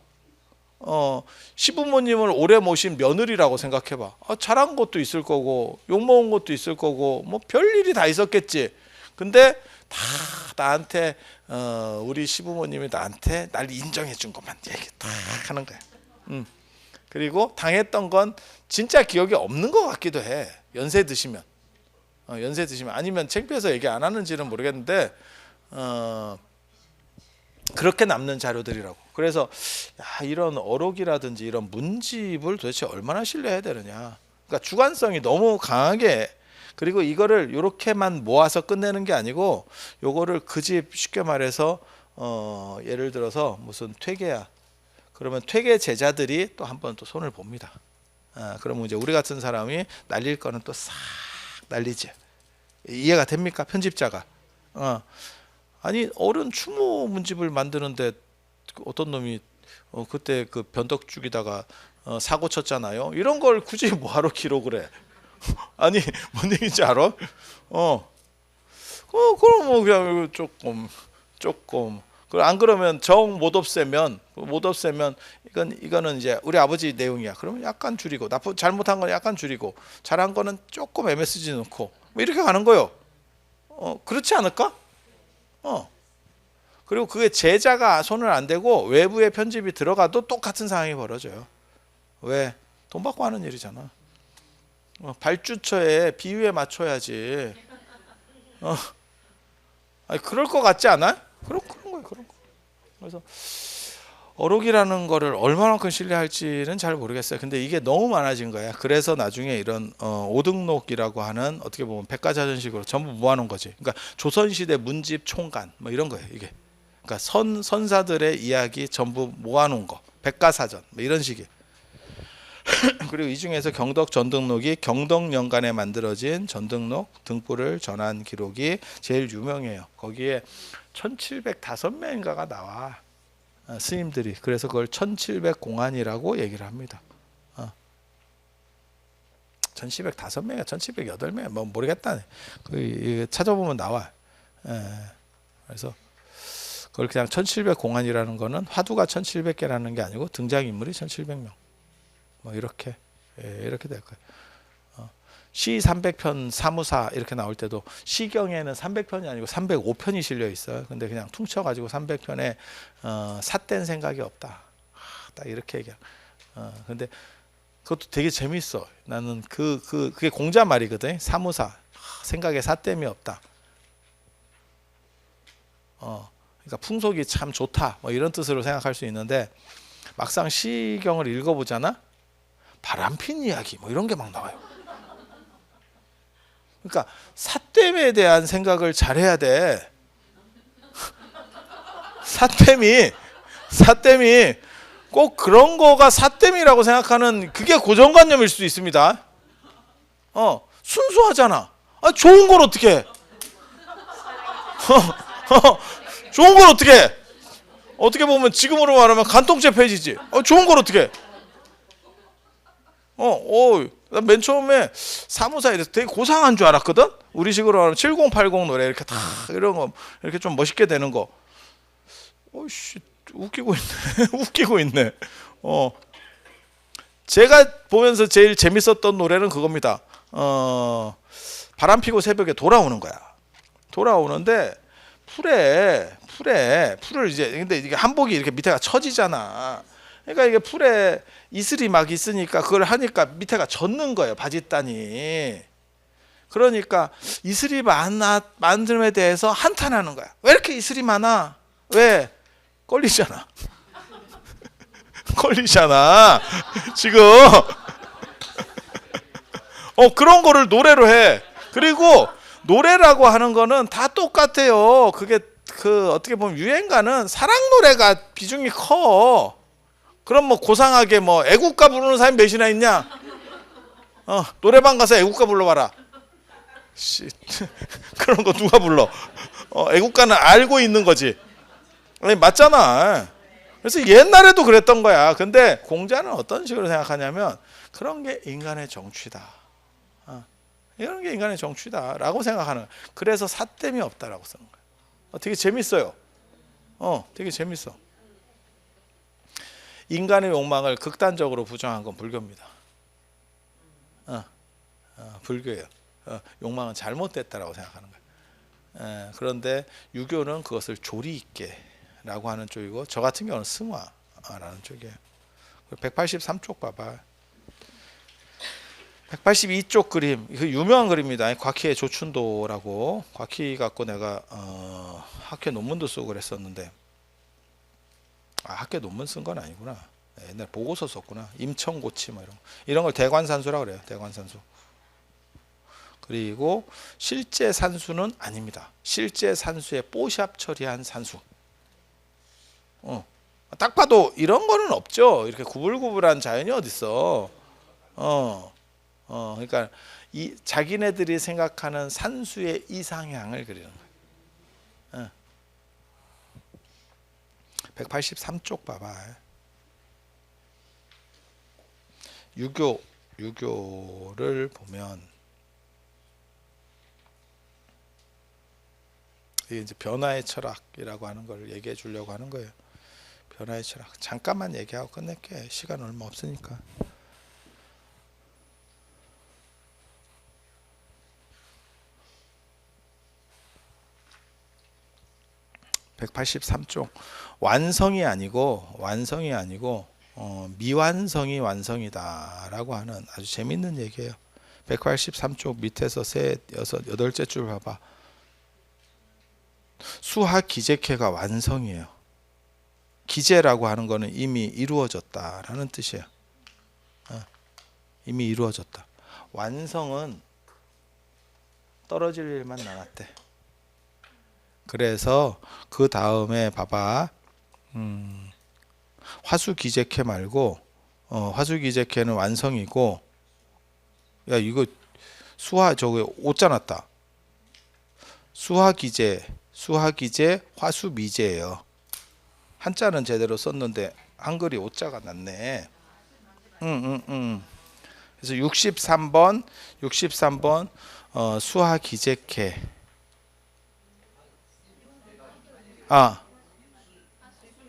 시부모님을 오래 모신 며느리라고 생각해봐. 잘한 것도 있을 거고 욕 먹은 것도 있을 거고 뭐 별일이 다 있었겠지. 근데 다 나한테 우리 시부모님이 나한테 날 인정해 준 것만 얘기 딱 하는 거야. 그리고 당했던 건 진짜 기억이 없는 것 같기도 해. 연세 드시면 아니면 창피해서 얘기 안 하는지는 모르겠는데 그렇게 남는 자료들이라고. 그래서 이런 어록이라든지 이런 문집을 도대체 얼마나 신뢰해야 되느냐. 그러니까 주관성이 너무 강하게, 그리고 이거를 이렇게만 모아서 끝내는 게 아니고 요거를 그 집 쉽게 말해서 예를 들어서 무슨 퇴계야. 그러면 퇴계 제자들이 또 한 번 또 손을 봅니다. 그러면 이제 우리 같은 사람이 날릴 거는 또 싹 날리지. 이해가 됩니까? 편집자가. 아니 어른 추모 문집을 만드는데 어떤 놈이 그때 그 변덕죽이다가 사고 쳤잖아요. 이런 걸 굳이 뭐하러 기록을 해? 아니 뭔 얘기인지 알아? 그럼 뭐 그냥 조금 안 그러면 정 못 없애면 이거는 이제 우리 아버지 내용이야. 그러면 약간 줄이고, 잘못한 건 약간 줄이고, 잘한 거는 조금 MSG 넣고 뭐 이렇게 가는 거요. 그렇지 않을까? 그리고 그게 제자가 손을 안 대고 외부의 편집이 들어가도 똑같은 상황이 벌어져요. 왜? 돈 받고 하는 일이잖아. 발주처에 비유에 맞춰야지. 아니, 그럴 것 같지 않아? 그런 거예요. 그래서 어록이라는 거를 얼마만큼 신뢰할지는 잘 모르겠어요. 근데 이게 너무 많아진 거야. 그래서 나중에 이런 오등록이라고 하는 어떻게 보면 백과사전식으로 전부 모아놓은 거지. 그러니까 조선시대 문집 총간 뭐 이런 거예요. 이게. 그러니까 선사들의 이야기 전부 모아놓은 거. 백과사전 뭐 이런 식이에요. 그리고 이 중에서 경덕 전등록이 경덕년간에 만들어진 전등록 등불을 전한 기록이 제일 유명해요. 거기에 1705명인가가 나와. 스님들이. 그래서 그걸 1700공안이라고 얘기를 합니다. 1705명이야 1708명 뭐 모르겠다. 찾아보면 나와. 그래서 그걸 그냥 1700공안이라는 거는 화두가 1700개라는 게 아니고 등장인물이 1700명 뭐 이렇게 이렇게 될 거예요. 시 300편 사무사 이렇게 나올 때도 시경에는 300편이 아니고 305편이 실려 있어요. 근데 그냥 퉁쳐가지고 300편에 삿된 생각이 없다. 딱 이렇게 얘기해. 근데 그것도 되게 재밌어. 나는 그게 공자 말이거든. 사무사 생각에 삿됨이 없다. 그러니까 풍속이 참 좋다. 뭐 이런 뜻으로 생각할 수 있는데 막상 시경을 읽어보잖아. 바람핀 이야기 뭐 이런 게 막 나와요. 그러니까 삿됨에 대한 생각을 잘해야 돼. 삿됨이 꼭 그런 거가 삿됨이라고 생각하는 그게 고정관념일 수도 있습니다. 순수하잖아. 좋은 걸 어떻게 해? 좋은 걸 어떻게 해? 어떻게 보면 지금으로 말하면 간통죄 폐지지. 좋은 걸 어떻게 해? 맨 처음에 사무사에 대해서 되게 고상한 줄 알았거든. 우리식으로 말하면 7080 노래 이렇게 다 이런 거 이렇게 좀 멋있게 되는 거. 씨 웃기고 있네. 웃기고 있네. 제가 보면서 제일 재밌었던 노래는 그겁니다. 바람 피고 새벽에 돌아오는 거야. 돌아오는데 풀을 이제 근데 이게 한복이 이렇게 밑에가 처지잖아. 그러니까 이게 풀에 이슬이 막 있으니까 그걸 하니까 밑에가 젖는 거예요. 바짓단이. 그러니까 이슬이 많음에 대해서 한탄하는 거야. 왜 이렇게 이슬이 많아? 왜? 걸리잖아. 걸리잖아. 지금. 그런 거를 노래로 해. 그리고 노래라고 하는 거는 다 똑같아요. 그게 어떻게 보면 유행가는 사랑 노래가 비중이 커. 그럼 뭐 고상하게 뭐 애국가 부르는 사람이 몇이나 있냐? 노래방 가서 애국가 불러봐라. 그런 거 누가 불러? 애국가는 알고 있는 거지. 아니, 맞잖아. 그래서 옛날에도 그랬던 거야. 근데 공자는 어떤 식으로 생각하냐면 그런 게 인간의 정취다. 이런 게 인간의 정취다라고 생각하는. 그래서 삿됨이 없다라고 쓰는 거야. 되게 재밌어요. 되게 재밌어. 인간의 욕망을 극단적으로 부정한 건 불교입니다. 불교예요. 욕망은 잘못됐다라고 생각하는 거예요. 그런데 유교는 그것을 조리 있게라고 하는 쪽이고, 저 같은 경우는 승화라는 쪽이에요. 183쪽 봐봐. 182쪽 그림, 그 유명한 그림입니다. 곽희의 조춘도라고. 곽희 갖고 내가 학회 논문도 쓰고 그랬었는데, 학회 논문 쓴 건 아니구나. 옛날 보고서 썼구나. 임청고치 뭐 이런 걸 대관산수라고 그래요. 대관산수. 그리고 실제 산수는 아닙니다. 실제 산수에 뽀샵 처리한 산수. 딱 봐도 이런 거는 없죠. 이렇게 구불구불한 자연이 어딨어. 그러니까 이 자기네들이 생각하는 산수의 이상향을 그리는 거예요. 183쪽 봐봐. 유교를 보면 이게 이제 변화의 철학이라고 하는 걸 얘기해 주려고 하는 거예요. 변화의 철학. 잠깐만 얘기하고 끝낼게. 시간 얼마 없으니까. 183쪽. 완성이 아니고 미완성이 완성이다라고 하는 아주 재밌는 얘기예요. 183쪽 밑에서 셋, 여섯, 여덟째 줄 봐봐. 수하 기재캐가 완성이에요. 기재라고 하는 거는 이미 이루어졌다라는 뜻이에요. 이미 이루어졌다. 완성은 떨어질 일만 남았대. 그래서 그 다음에 봐봐. 화수기재캐 말고 화수기재캐는 완성이고, 야 이거 수화 저거 오자 났다. 수화기재 화수미재예요. 한자는 제대로 썼는데 한글이 오자가 났네. 그래서 63번 수화 기재캐.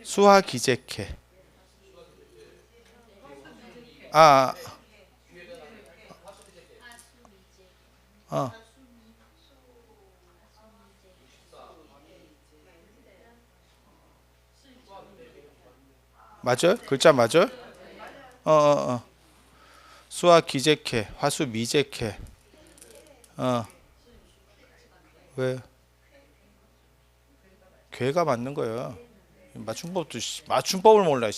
수화 기재캐. 맞아요? 글자 맞아요? 수화 기재캐, 화수 미재캐. 왜? 괴가 맞는 거예요. 맞춤법도 맞춤법을 몰라.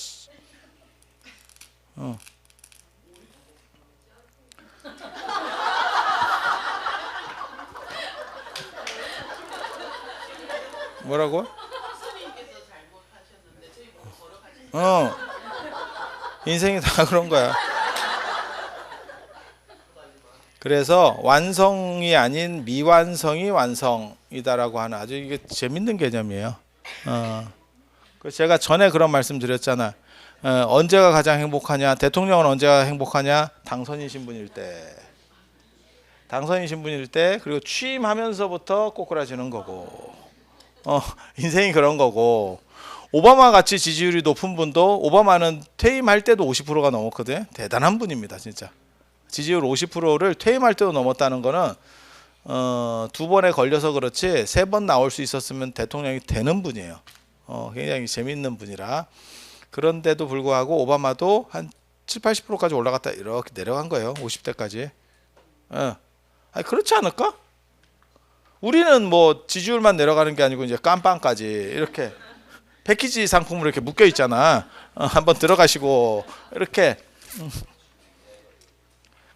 뭐라고?
스님께서 잘못하셨는데 저희 보고 걸어가시는
인생이 다 그런 거야. 그래서 완성이 아닌 미완성이 완성이다라고 하는 아주 이게 재밌는 개념이에요. 그래서 제가 전에 그런 말씀 드렸잖아. 언제가 가장 행복하냐? 대통령은 언제가 행복하냐? 당선이신 분일 때. 당선이신 분일 때, 그리고 취임하면서부터 꼬꾸라지는 거고. 인생이 그런 거고. 오바마 같이 지지율이 높은 분도 오바마는 퇴임할 때도 50%가 넘었거든. 대단한 분입니다, 진짜. 지지율 50%를 퇴임할 때도 넘었다는 거는 두 번에 걸려서 그렇지 세 번 나올 수 있었으면 대통령이 되는 분이에요. 굉장히 재밌는 분이라. 그런데도 불구하고 오바마도 한 7, 80%까지 올라갔다 이렇게 내려간 거예요. 50대까지. 아니, 그렇지 않을까? 우리는 뭐 지지율만 내려가는 게 아니고 이제 깜빵까지 이렇게 패키지 상품으로 이렇게 묶여 있잖아. 한번 들어가시고 이렇게.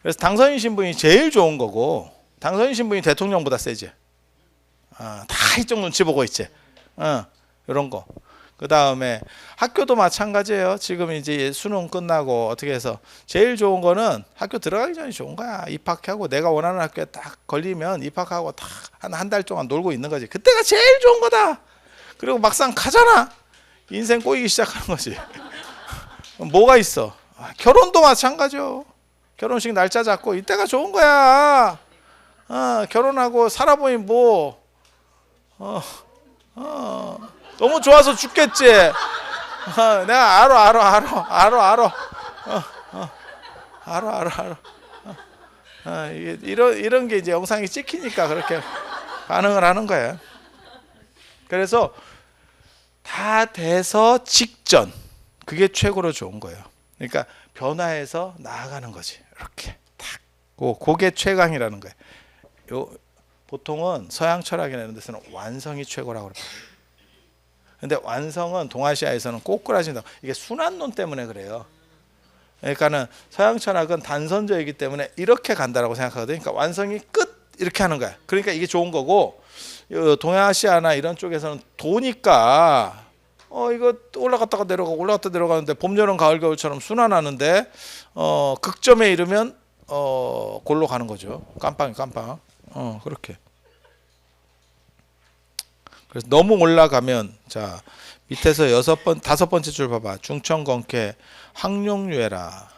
그래서 당선인 신분이 제일 좋은 거고, 당선인 신분이 대통령보다 세지. 다 이쪽 눈치 보고 있지. 이런 거. 그 다음에 학교도 마찬가지예요. 지금 이제 수능 끝나고 어떻게 해서 제일 좋은 거는 학교 들어가기 전이 좋은 거야. 입학하고 내가 원하는 학교에 딱 걸리면 입학하고 딱 한 달 동안 놀고 있는 거지. 그때가 제일 좋은 거다. 그리고 막상 가잖아. 인생 꼬이기 시작하는 거지. 뭐가 있어? 결혼도 마찬가지요. 결혼식 날짜 잡고 이때가 좋은 거야. 결혼하고 살아보니 뭐 너무 좋아서 죽겠지. 내가 알아. 이런 게 이제 영상이 찍히니까 그렇게 반응을 하는 거야. 그래서 다 돼서 직전, 그게 최고로 좋은 거예요. 그러니까 변화해서 나아가는 거지. 이렇게 탁. 그게 최강이라는 거예요. 보통은 서양 철학이나 이런 데서는 완성이 최고라고 그래요. 근데 완성은 동아시아에서는 꼬꾸라진다. 이게 순환론 때문에 그래요. 그러니까는 서양 철학은 단선적이기 때문에 이렇게 간다라고 생각하거든요. 그러니까 완성이 끝 이렇게 하는 거야. 그러니까 이게 좋은 거고, 동아시아나 이런 쪽에서는 도니까 이거 올라갔다가 내려가는데 봄, 여름, 가을, 겨울처럼 순환하는데 극점에 이르면 골로 가는 거죠. 깜빵. 그렇게. 그래서 너무 올라가면, 자 밑에서 다섯 번째 줄 봐봐. 중천건캐 항룡유해라.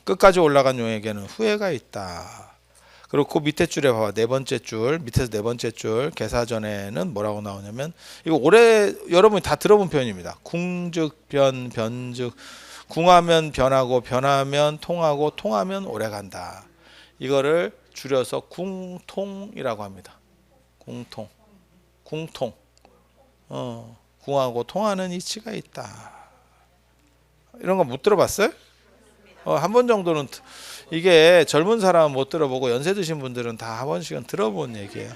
끝까지 올라간 용에게는 후회가 있다. 그리고 그 밑에 줄에 봐봐. 네 번째 줄, 밑에서 네 번째 줄 계사전에는 뭐라고 나오냐면, 이거 올해 여러분이 다 들어본 표현입니다. 궁즉 변즉. 궁하면 변하고, 변하면 통하고, 통하면 오래간다. 이거를 줄여서 궁통이라고 합니다. 궁통. 궁하고 통하는 이치가 있다. 이런 거 못 들어봤어요? 한 번 정도는. 이게 젊은 사람은 못 들어보고 연세 드신 분들은 다 한 번씩은 들어본 얘기예요.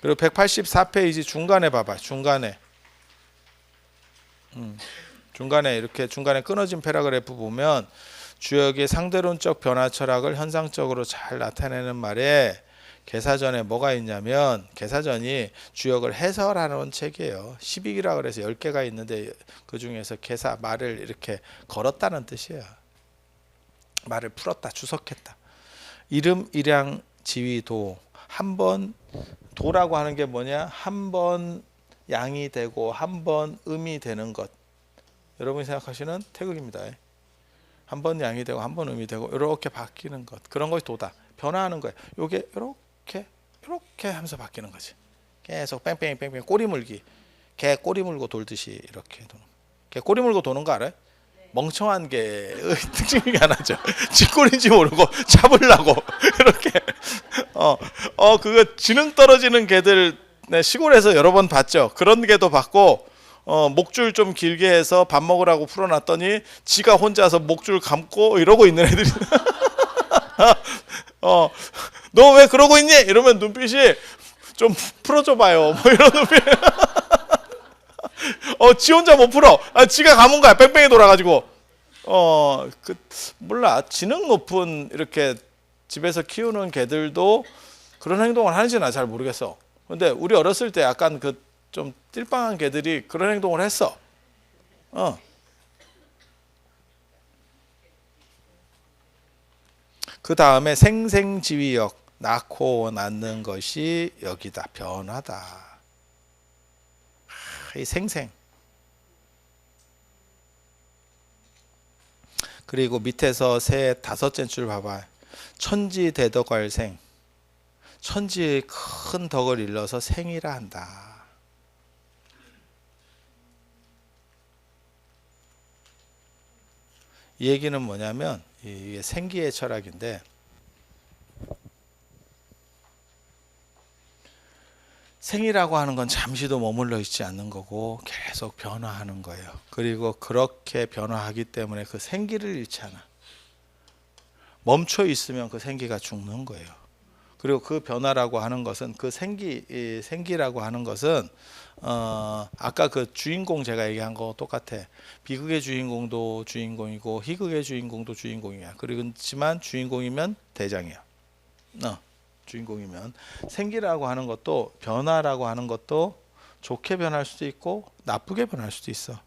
그리고 184페이지 중간에 봐봐. 중간에 이렇게 중간에 끊어진 패러그래프 보면 주역의 상대론적 변화 철학을 현상적으로 잘 나타내는 말에 계사전에 뭐가 있냐면, 계사전이 주역을 해설하는 책이에요. 12기라 그래서 10개가 있는데 그 중에서 계사, 말을 이렇게 걸었다는 뜻이에요. 말을 풀었다, 주석했다. 이름, 일양, 지위, 도. 한 번, 도라고 하는 게 뭐냐? 한 번 양이 되고 한 번 음이 되는 것, 여러분이 생각하시는 태극입니다. 한 번 양이 되고 한 번 음이 되고 이렇게 바뀌는 것, 그런 것이 도다, 변화하는 거예요. 요게 이렇게 하면서 바뀌는 거지. 계속 뺑뺑 꼬리 물기, 개 꼬리 물고 돌듯이 이렇게 도는. 개 꼬리 물고 도는 거 알아요? 멍청한 개의 특징 중에 하나죠. 지 꼬리인지 모르고 잡으려고 이렇게 그거 지능 떨어지는 개들, 네, 시골에서 여러 번 봤죠. 그런 개도 봤고, 목줄 좀 길게 해서 밥 먹으라고 풀어놨더니 지가 혼자서 목줄 감고 이러고 있는 애들이 너 왜 그러고 있니? 이러면 눈빛이 좀 풀어줘봐요, 뭐 이런 눈빛. 지 혼자 못 풀어. 지가 감은 거야. 뺑뺑이 돌아가지고. 몰라. 지능 높은 이렇게 집에서 키우는 개들도 그런 행동을 하는지는 잘 모르겠어. 근데 우리 어렸을 때 약간 그 좀 띨빵한 개들이 그런 행동을 했어. 그 다음에 생생지위역, 낳고 낳는 것이 여기다. 변화다. 이 생생. 그리고 밑에서 세 다섯째 줄 봐봐. 천지대덕할생. 천지의 큰 덕을 일러서 생이라 한다. 이 얘기는 뭐냐면 이게 생기의 철학인데, 생이라고 하는 건 잠시도 머물러 있지 않는 거고 계속 변화하는 거예요. 그리고 그렇게 변화하기 때문에 그 생기를 잃지 않아. 멈춰 있으면 그 생기가 죽는 거예요. 그리고 그 변화라고 하는 것은, 그 생기라고 하는 것은 아까 그 주인공 제가 얘기한 거 똑같아. 비극의 주인공도 주인공이고 희극의 주인공도 주인공이야. 그렇지만 주인공이면 대장이야. 주인공이면. 생기라고 하는 것도, 변화라고 하는 것도 좋게 변할 수도 있고 나쁘게 변할 수도 있어.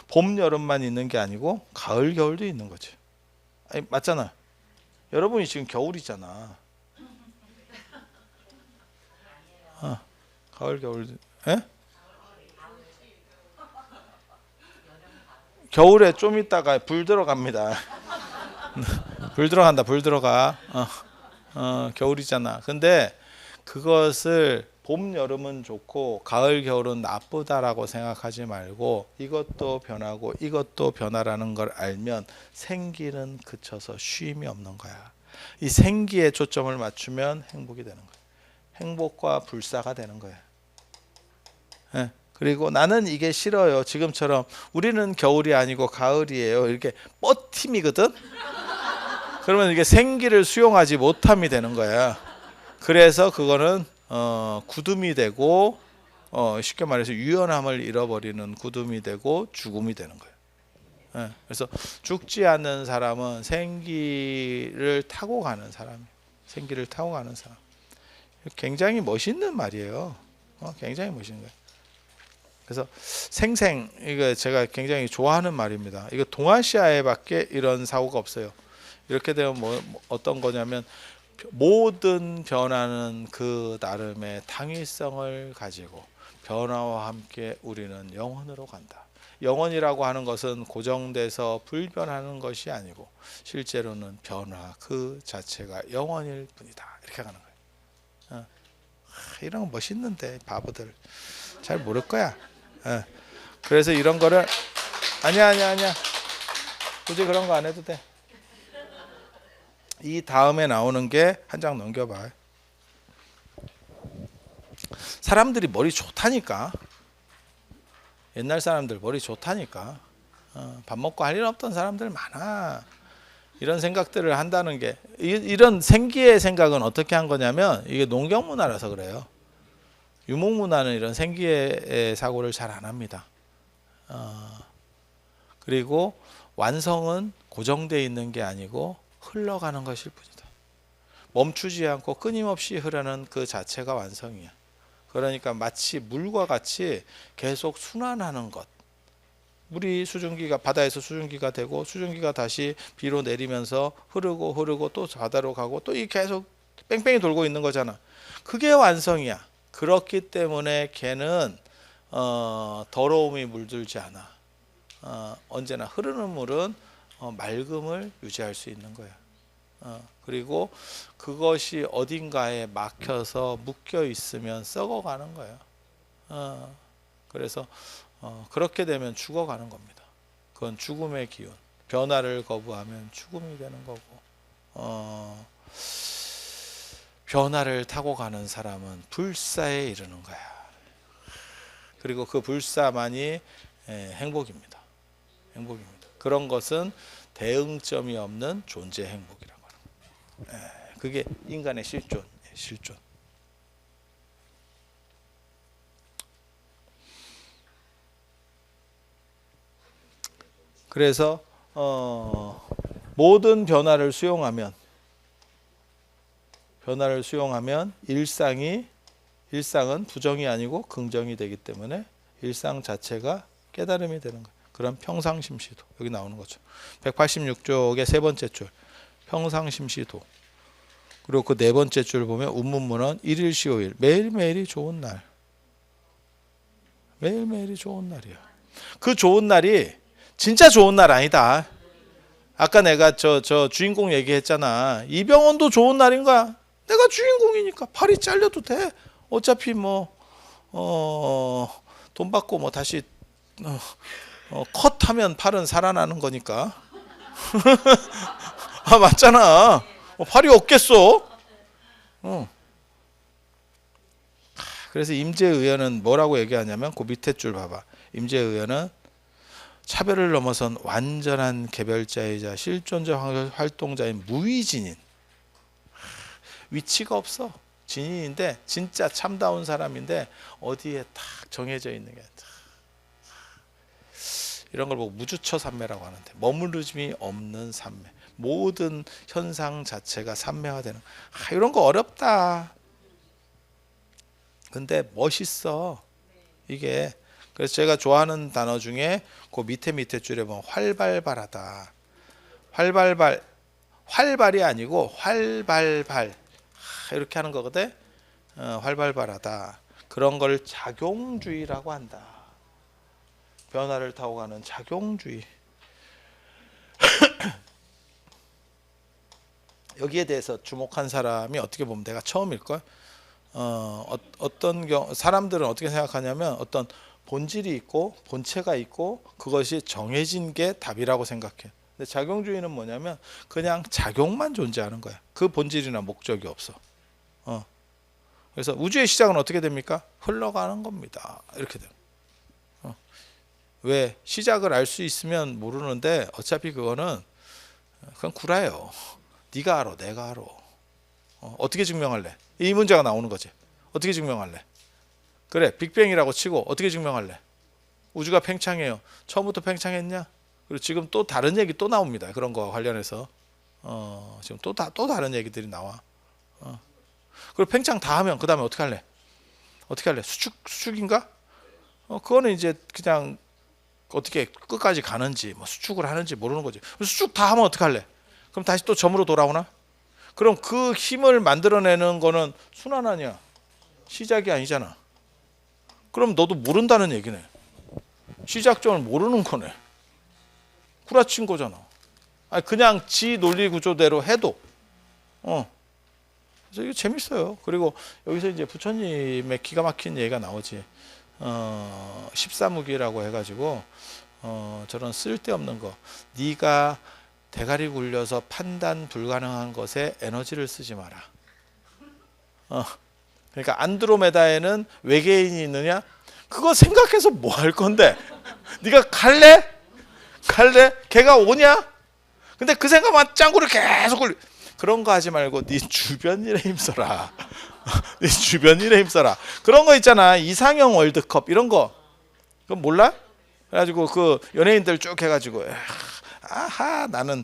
봄 여름만 있는 게 아니고 가을 겨울도 있는 거지. 아니, 맞잖아. 여러분이 지금 겨울이잖아. 가을 겨울. 겨울에 좀 있다가 불 들어갑니다. 불 들어간다. 불 들어가. 겨울이잖아. 근데 그것을 봄 여름은 좋고 가을 겨울은 나쁘다라고 생각하지 말고, 이것도 변하고 이것도 변화라는 걸 알면 생기는 그쳐서 쉼이 없는 거야. 이 생기에 초점을 맞추면 행복이 되는 거야. 행복과 불사가 되는 거야. 그리고 나는 이게 싫어요. 지금처럼 우리는 겨울이 아니고 가을이에요. 이렇게 뻗팀이거든. 그러면 이게 생기를 수용하지 못함이 되는 거야. 그래서 그거는 굳음이 되고, 쉽게 말해서 유연함을 잃어버리는 굳음이 되고 죽음이 되는 거예요. 그래서 죽지 않는 사람은 생기를 타고 가는 사람이에요. 생기를 타고 가는 사람. 굉장히 멋있는 말이에요. 굉장히 멋있는 거예요. 그래서 생생, 이거 제가 굉장히 좋아하는 말입니다. 이거 동아시아에밖에 이런 사고가 없어요. 이렇게 되면 어떤 거냐면, 모든 변화는 그 나름의 당위성을 가지고 변화와 함께 우리는 영원으로 간다. 영원이라고 하는 것은 고정돼서 불변하는 것이 아니고 실제로는 변화 그 자체가 영원일 뿐이다. 이렇게 가는 거예요. 이런 거 멋있는데 바보들 잘 모를 거야. 그래서 이런 거를 아니야. 굳이 그런 거 안 해도 돼. 이 다음에 나오는 게 한 장 넘겨봐. 사람들이 머리 좋다니까. 옛날 사람들 머리 좋다니까. 밥 먹고 할 일 없던 사람들 많아. 이런 생각들을 한다는 게, 이런 생기의 생각은 어떻게 한 거냐면, 이게 농경 문화라서 그래요. 유목 문화는 이런 생기의 사고를 잘 안 합니다. 그리고 완성은 고정되어 있는 게 아니고 흘러가는 것일 뿐이다. 멈추지 않고 끊임없이 흐르는 그 자체가 완성이야. 그러니까 마치 물과 같이 계속 순환하는 것. 물이 수증기가, 바다에서 수증기가 되고 수증기가 다시 비로 내리면서 흐르고 또 바다로 가고 또 이 계속 뺑뺑이 돌고 있는 거잖아. 그게 완성이야. 그렇기 때문에 걔는 더러움이 물들지 않아. 언제나 흐르는 물은 맑음을 유지할 수 있는 거야. 그리고 그것이 어딘가에 막혀서 묶여 있으면 썩어가는 거예요. 그래서 그렇게 되면 죽어가는 겁니다. 그건 죽음의 기운. 변화를 거부하면 죽음이 되는 거고, 변화를 타고 가는 사람은 불사에 이르는 거야. 그리고 그 불사만이 행복입니다. 행복입니다. 그런 것은 대응점이 없는 존재 행복이라고 하는 거예요. 그게 인간의 실존, 실존. 그래서 모든 변화를 수용하면 일상은 부정이 아니고 긍정이 되기 때문에 일상 자체가 깨달음이 되는 거예요. 그런 평상심시도 여기 나오는 거죠. 186쪽의 세 번째 줄 평상심시도. 그리고 그 네 번째 줄 보면 운문문헌 일일시오일 매일매일이 좋은 날. 매일매일이 좋은 날이야. 그 좋은 날이 진짜 좋은 날 아니다. 아까 내가 저 주인공 얘기했잖아. 이병헌도 좋은 날인 거야. 내가 주인공이니까 팔이 잘려도 돼. 어차피 뭐 돈 받고 뭐 다시 컷하면 팔은 살아나는 거니까. 아 맞잖아. 팔이 없겠어. 그래서 임재의연은 뭐라고 얘기하냐면 그 밑에 줄 봐봐. 임재의연은 차별을 넘어선 완전한 개별자이자 실존적 활동자인 무위진인. 위치가 없어. 진인인데 진짜 참다운 사람인데 어디에 딱 정해져 있는 게 이런 걸 보고 무주처 삼매라고 하는데 머무름이 없는 삼매. 모든 현상 자체가 삼매화되는. 이런 거 어렵다. 근데 멋있어. 이게. 그래서 제가 좋아하는 단어 중에 그 밑에 줄에 보면 활발발하다. 활발이 아니고 활발발. 이렇게 하는 거거든. 활발발하다. 그런 걸 작용주의라고 한다. 변화를 타고 가는 작용주의. 여기에 대해서 주목한 사람이 어떻게 보면 내가 처음일걸. 어떤 경우 사람들은 어떻게 생각하냐면 어떤 본질이 있고 본체가 있고 그것이 정해진 게 답이라고 생각해. 근데 작용주의는 뭐냐면 그냥 작용만 존재하는 거야. 그 본질이나 목적이 없어. 그래서 우주의 시작은 어떻게 됩니까? 흘러가는 겁니다. 이렇게 돼요. 왜? 시작을 알 수 있으면 모르는데 어차피 그거는 그냥 구라예요. 네가 알아, 내가 알아. 어떻게 증명할래? 이 문제가 나오는 거지. 어떻게 증명할래? 그래, 빅뱅이라고 치고 어떻게 증명할래? 우주가 팽창해요. 처음부터 팽창했냐? 그리고 지금 또 다른 얘기 또 나옵니다. 그런 거 관련해서 지금 또 다른 얘기들이 나와. 그리고 팽창 다 하면 그 다음에 어떻게 할래? 어떻게 할래? 수축인가? 그거는 이제 그냥 어떻게 끝까지 가는지 뭐 수축을 하는지 모르는 거지. 수축 다 하면 어떻게 할래? 그럼 다시 또 점으로 돌아오나? 그럼 그 힘을 만들어내는 거는 순환 아니야. 시작이 아니잖아. 그럼 너도 모른다는 얘기네. 시작점을 모르는 거네. 구라친 거잖아. 아니 그냥 지 논리 구조대로 해도 그래서 이게 재밌어요. 그리고 여기서 이제 부처님의 기가 막힌 얘기가 나오지. 14무기라고 해가지고 저런 쓸데없는 거. 네가 대가리 굴려서 판단 불가능한 것에 에너지를 쓰지 마라. 그러니까 안드로메다에는 외계인이 있느냐? 그거 생각해서 뭐 할 건데? 네가 갈래? 걔가 오냐? 근데 그 생각만 짱구를 계속 굴려. 그런 거 하지 말고 네 주변 일에 힘써라. 네 주변 일에 힘써라. 그런 거 있잖아. 이상형 월드컵 이런 거. 그건 몰라? 그래가지고 그 연예인들 쭉 해가지고 아하 나는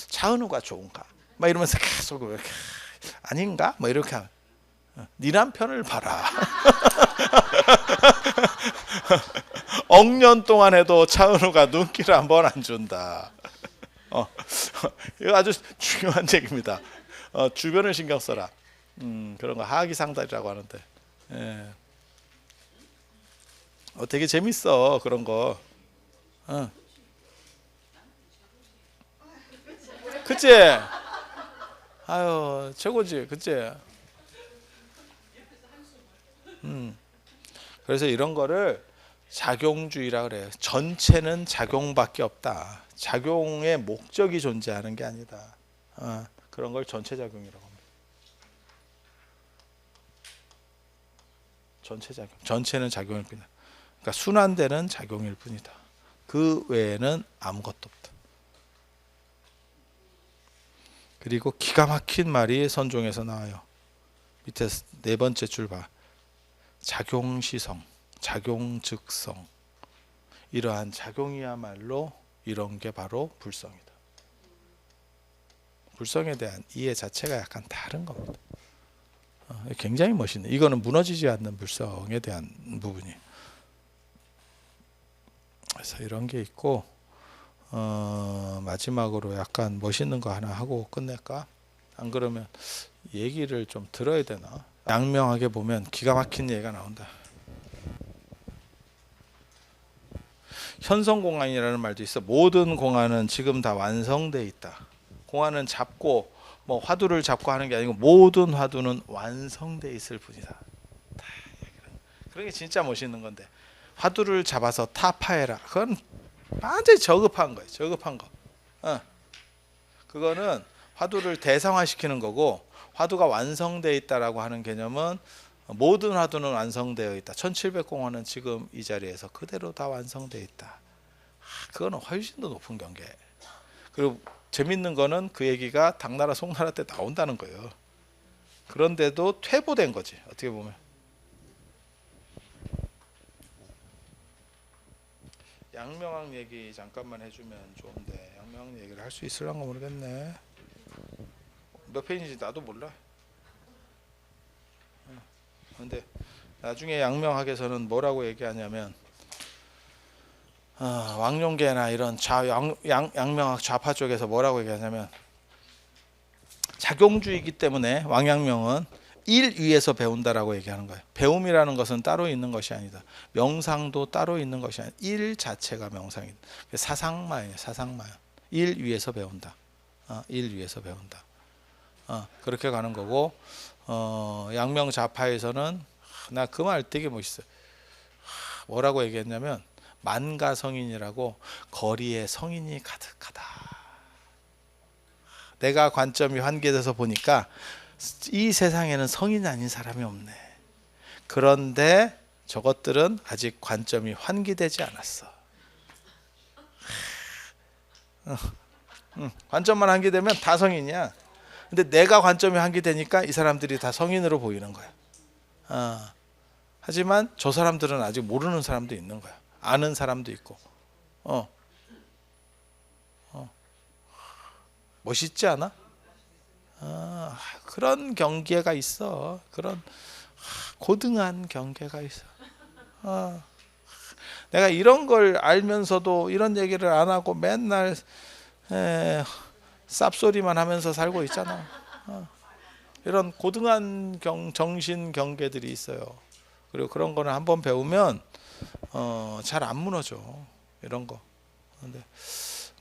차은우가 좋은가? 막 이러면서 계속 아닌가? 뭐 이렇게 하면 네 남편을 봐라. 억년 동안 해도 차은우가 눈길 한 번 안 준다. 이거 아주 중요한 얘기입니다. 주변을 신경 써라. 그런 거 하기상달이라고 하는데. 예. 되게 재밌어 그런 거. 그치? 아유 최고지, 그치? 그래서 이런 거를 작용주의라 그래요. 전체는 작용밖에 없다. 작용의 목적이 존재하는 게 아니다. 그런 걸 전체 작용이라고 합니다. 전체 작용. 전체는 작용일 뿐이다. 그러니까 순환되는 작용일 뿐이다. 그 외에는 아무것도 없다. 그리고 기가 막힌 말이 선종에서 나와요. 밑에 네 번째 줄 봐. 작용시성, 작용즉성. 이러한 작용이야말로 이런 게 바로 불성이다. 불성에 대한 이해 자체가 약간 다른 겁니다. 굉장히 멋있네. 이거는 무너지지 않는 불성에 대한 부분이. 그래서 이런 게 있고, 마지막으로 약간 멋있는 거 하나 하고 끝낼까? 안 그러면 얘기를 좀 들어야 되나? 양명하게 보면 기가 막힌 얘기가 나온다. 현성공안이라는 말도 있어. 모든 공안은 지금 다 완성돼 있다. 공안은 잡고 뭐 화두를 잡고 하는 게 아니고 모든 화두는 완성돼 있을 뿐이다. 그런 게 진짜 멋있는 건데, 화두를 잡아서 타파해라. 그건 완전히 저급한 거예요. 저급한 거. 그거는 화두를 대상화시키는 거고, 화두가 완성되어 있다라고 하는 개념은 모든 화두는 완성되어 있다. 1700공안은 지금 이 자리에서 그대로 다 완성되어 있다. 그거는 훨씬 더 높은 경계. 그리고 재밌는 거는 그 얘기가 당나라 송나라 때 나온다는 거예요. 그런데도 퇴보된 거지, 어떻게 보면. 양명학 얘기 잠깐만 해주면 좋은데, 양명학 얘기를 할 수 있을란가 모르겠네. 몇 페이지인지 나도 몰라. 근데 나중에 양명학에서는 뭐라고 얘기하냐면, 왕룡계나 이런 양명학 좌파 쪽에서 뭐라고 얘기하냐면, 작용주의이기 때문에 왕양명은 일 위에서 배운다라고 얘기하는 거예요. 배움이라는 것은 따로 있는 것이 아니다. 명상도 따로 있는 것이 아니다. 일 자체가 명상이다. 사상마예요. 사상마. 일 위에서 배운다. 일 위에서 배운다. 그렇게 가는 거고, 양명 좌파에서는 나 그 말 되게 멋있어요. 뭐라고 얘기했냐면, 만가성인이라고 거리에 성인이 가득하다. 내가 관점이 환기돼서 보니까 이 세상에는 성인 아닌 사람이 없네. 그런데 저것들은 아직 관점이 환기되지 않았어. 관점만 환기되면 다 성인이야. 근데 내가 관점이 환기되니까 이 사람들이 다 성인으로 보이는 거야. 하지만 저 사람들은 아직 모르는 사람도 있는 거야. 아는 사람도 있고. 멋있지 않아? 그런 경계가 있어. 그런 고등한 경계가 있어. 내가 이런 걸 알면서도 이런 얘기를 안 하고 맨날 쌉소리만 하면서 살고 있잖아. 이런 고등한 정신 경계들이 있어요. 그리고 그런 거는 한번 배우면 잘 안 무너져. 이런 거. 근데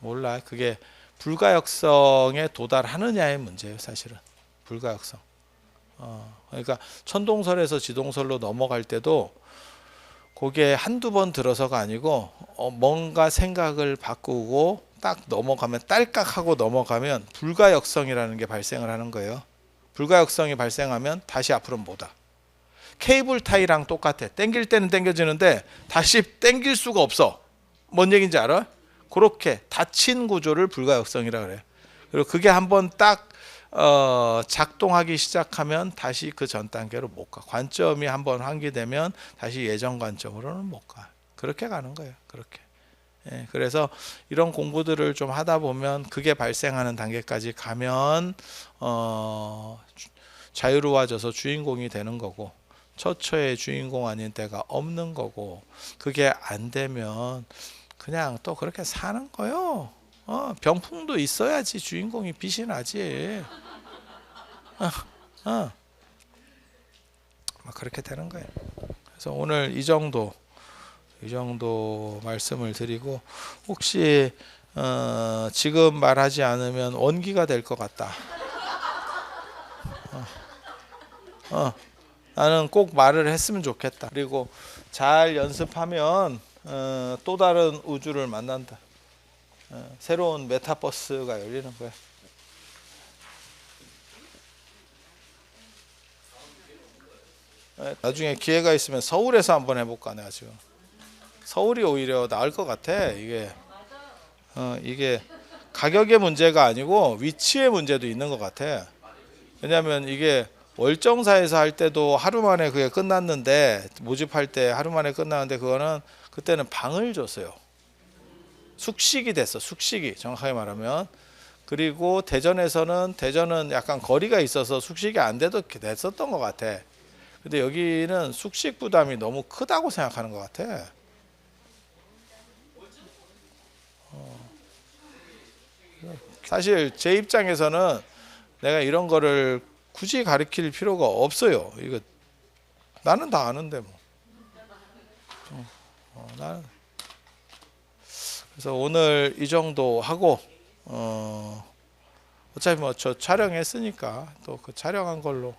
몰라. 그게 불가역성에 도달하느냐의 문제예요, 사실은. 불가역성. 그러니까 천동설에서 지동설로 넘어갈 때도 그게 한두 번 들어서가 아니고 뭔가 생각을 바꾸고 딱 넘어가면, 딸깍하고 넘어가면 불가역성이라는 게 발생을 하는 거예요. 불가역성이 발생하면 다시 앞으로 못 와. 케이블 타이랑 똑같아. 당길 때는 당겨지는데 다시 당길 수가 없어. 뭔 얘기인지 알아? 그렇게 닫힌 구조를 불가역성이라 그래요. 그리고 그게 한번 딱 작동하기 시작하면 다시 그 전 단계로 못 가. 관점이 한번 환기되면 다시 예전 관점으로는 못 가. 그렇게 가는 거예요. 그렇게. 그래서 이런 공부들을 좀 하다 보면 그게 발생하는 단계까지 가면 자유로워져서 주인공이 되는 거고, 처처의 주인공 아닌 때가 없는 거고, 그게 안 되면 그냥 또 그렇게 사는 거요. 병풍도 있어야지 주인공이 빛이 나지. 막 그렇게 되는 거예요. 그래서 오늘 이 정도 말씀을 드리고, 혹시 지금 말하지 않으면 원기가 될 것 같다. 나는 꼭 말을 했으면 좋겠다. 그리고 잘 연습하면 또 다른 우주를 만난다. 새로운 메타버스가 열리는 거야. 나중에 기회가 있으면 서울에서 한번 해볼까. 내가 지금 서울이 오히려 나을 것 같아. 이게 가격의 문제가 아니고 위치의 문제도 있는 것 같아. 왜냐하면 이게 월정사에서 할 때도 하루 만에 그게 끝났는데, 모집할 때 하루 만에 끝나는데, 그때는 방을 줬어요. 숙식이 됐어. 숙식이 정확하게 말하면. 그리고 대전은 약간 거리가 있어서 숙식이 안 돼도 됐었던 것 같아. 근데 여기는 숙식 부담이 너무 크다고 생각하는 것 같아. 사실 제 입장에서는 내가 이런 거를 굳이 가르칠 필요가 없어요. 이거 나는 다 아는데 뭐. 나는. 그래서 오늘 이 정도 하고, 어차피 뭐 저 촬영했으니까 또 그 촬영한 걸로.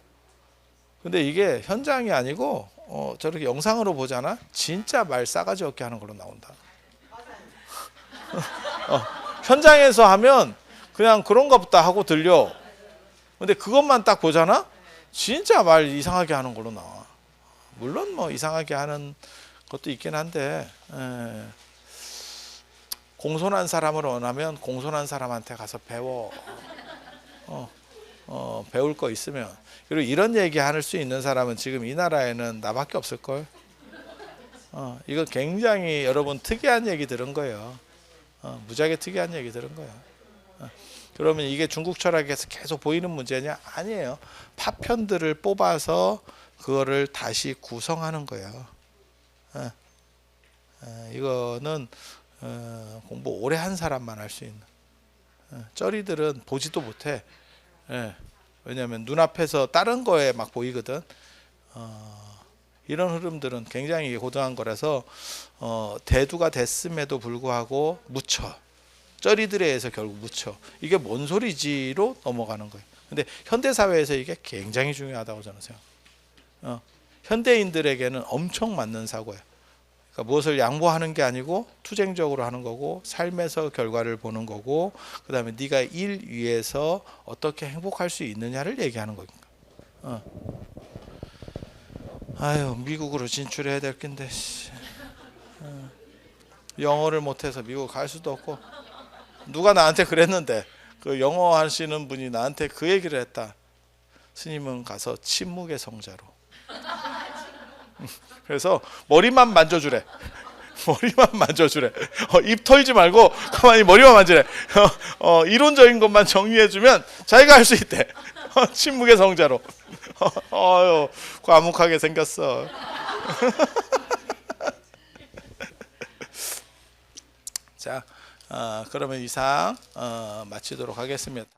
근데 이게 현장이 아니고 저렇게 영상으로 보잖아. 진짜 말 싸가지 없게 하는 걸로 나온다. 현장에서 하면 그냥 그런가 보다 하고 들려. 근데 그것만 딱 보잖아. 진짜 말 이상하게 하는 걸로 나와. 물론 뭐 이상하게 하는 것도 있긴 한데, 공손한 사람을 원하면 공손한 사람한테 가서 배워. 배울 거 있으면. 그리고 이런 얘기 할 수 있는 사람은 지금 이 나라에는 나밖에 없을걸. 이거 굉장히 여러분 특이한 얘기 들은 거예요. 무지하게 특이한 얘기 들은 거예요. 그러면 이게 중국 철학에서 계속 보이는 문제냐? 아니에요. 파편들을 뽑아서 그거를 다시 구성하는 거예요. 이거는 공부 오래 한 사람만 할 수 있는. 쩌리들은 보지도 못해. 왜냐하면 눈앞에서 다른 거에 막 보이거든. 이런 흐름들은 굉장히 고등한 거라서 대두가 됐음에도 불구하고 묻혀. 쩌리들에 의해서 결국 묻혀. 이게 뭔 소리지로 넘어가는 거예요. 근데 현대 사회에서 이게 굉장히 중요하다고 저는 생각해요. 현대인들에게는 엄청 맞는 사고예요. 그러니까 무엇을 양보하는 게 아니고 투쟁적으로 하는 거고, 삶에서 결과를 보는 거고, 그 다음에 네가 일 위해서 어떻게 행복할 수 있느냐를 얘기하는 거니까. 아유, 미국으로 진출해야 될 낀데 영어를 못해서 미국 갈 수도 없고. 누가 나한테 그랬는데, 그 영어 하시는 분이 나한테 그 얘기를 했다. 스님은 가서 침묵의 성자로. 그래서 머리만 만져주래. 머리만 만져주래. 입 털지 말고 가만히 머리만 만지래. 이론적인 것만 정리해주면 자기가 할 수 있대. 침묵의 성자로. 과묵하게 생겼어. 자, 그러면 이상 마치도록 하겠습니다.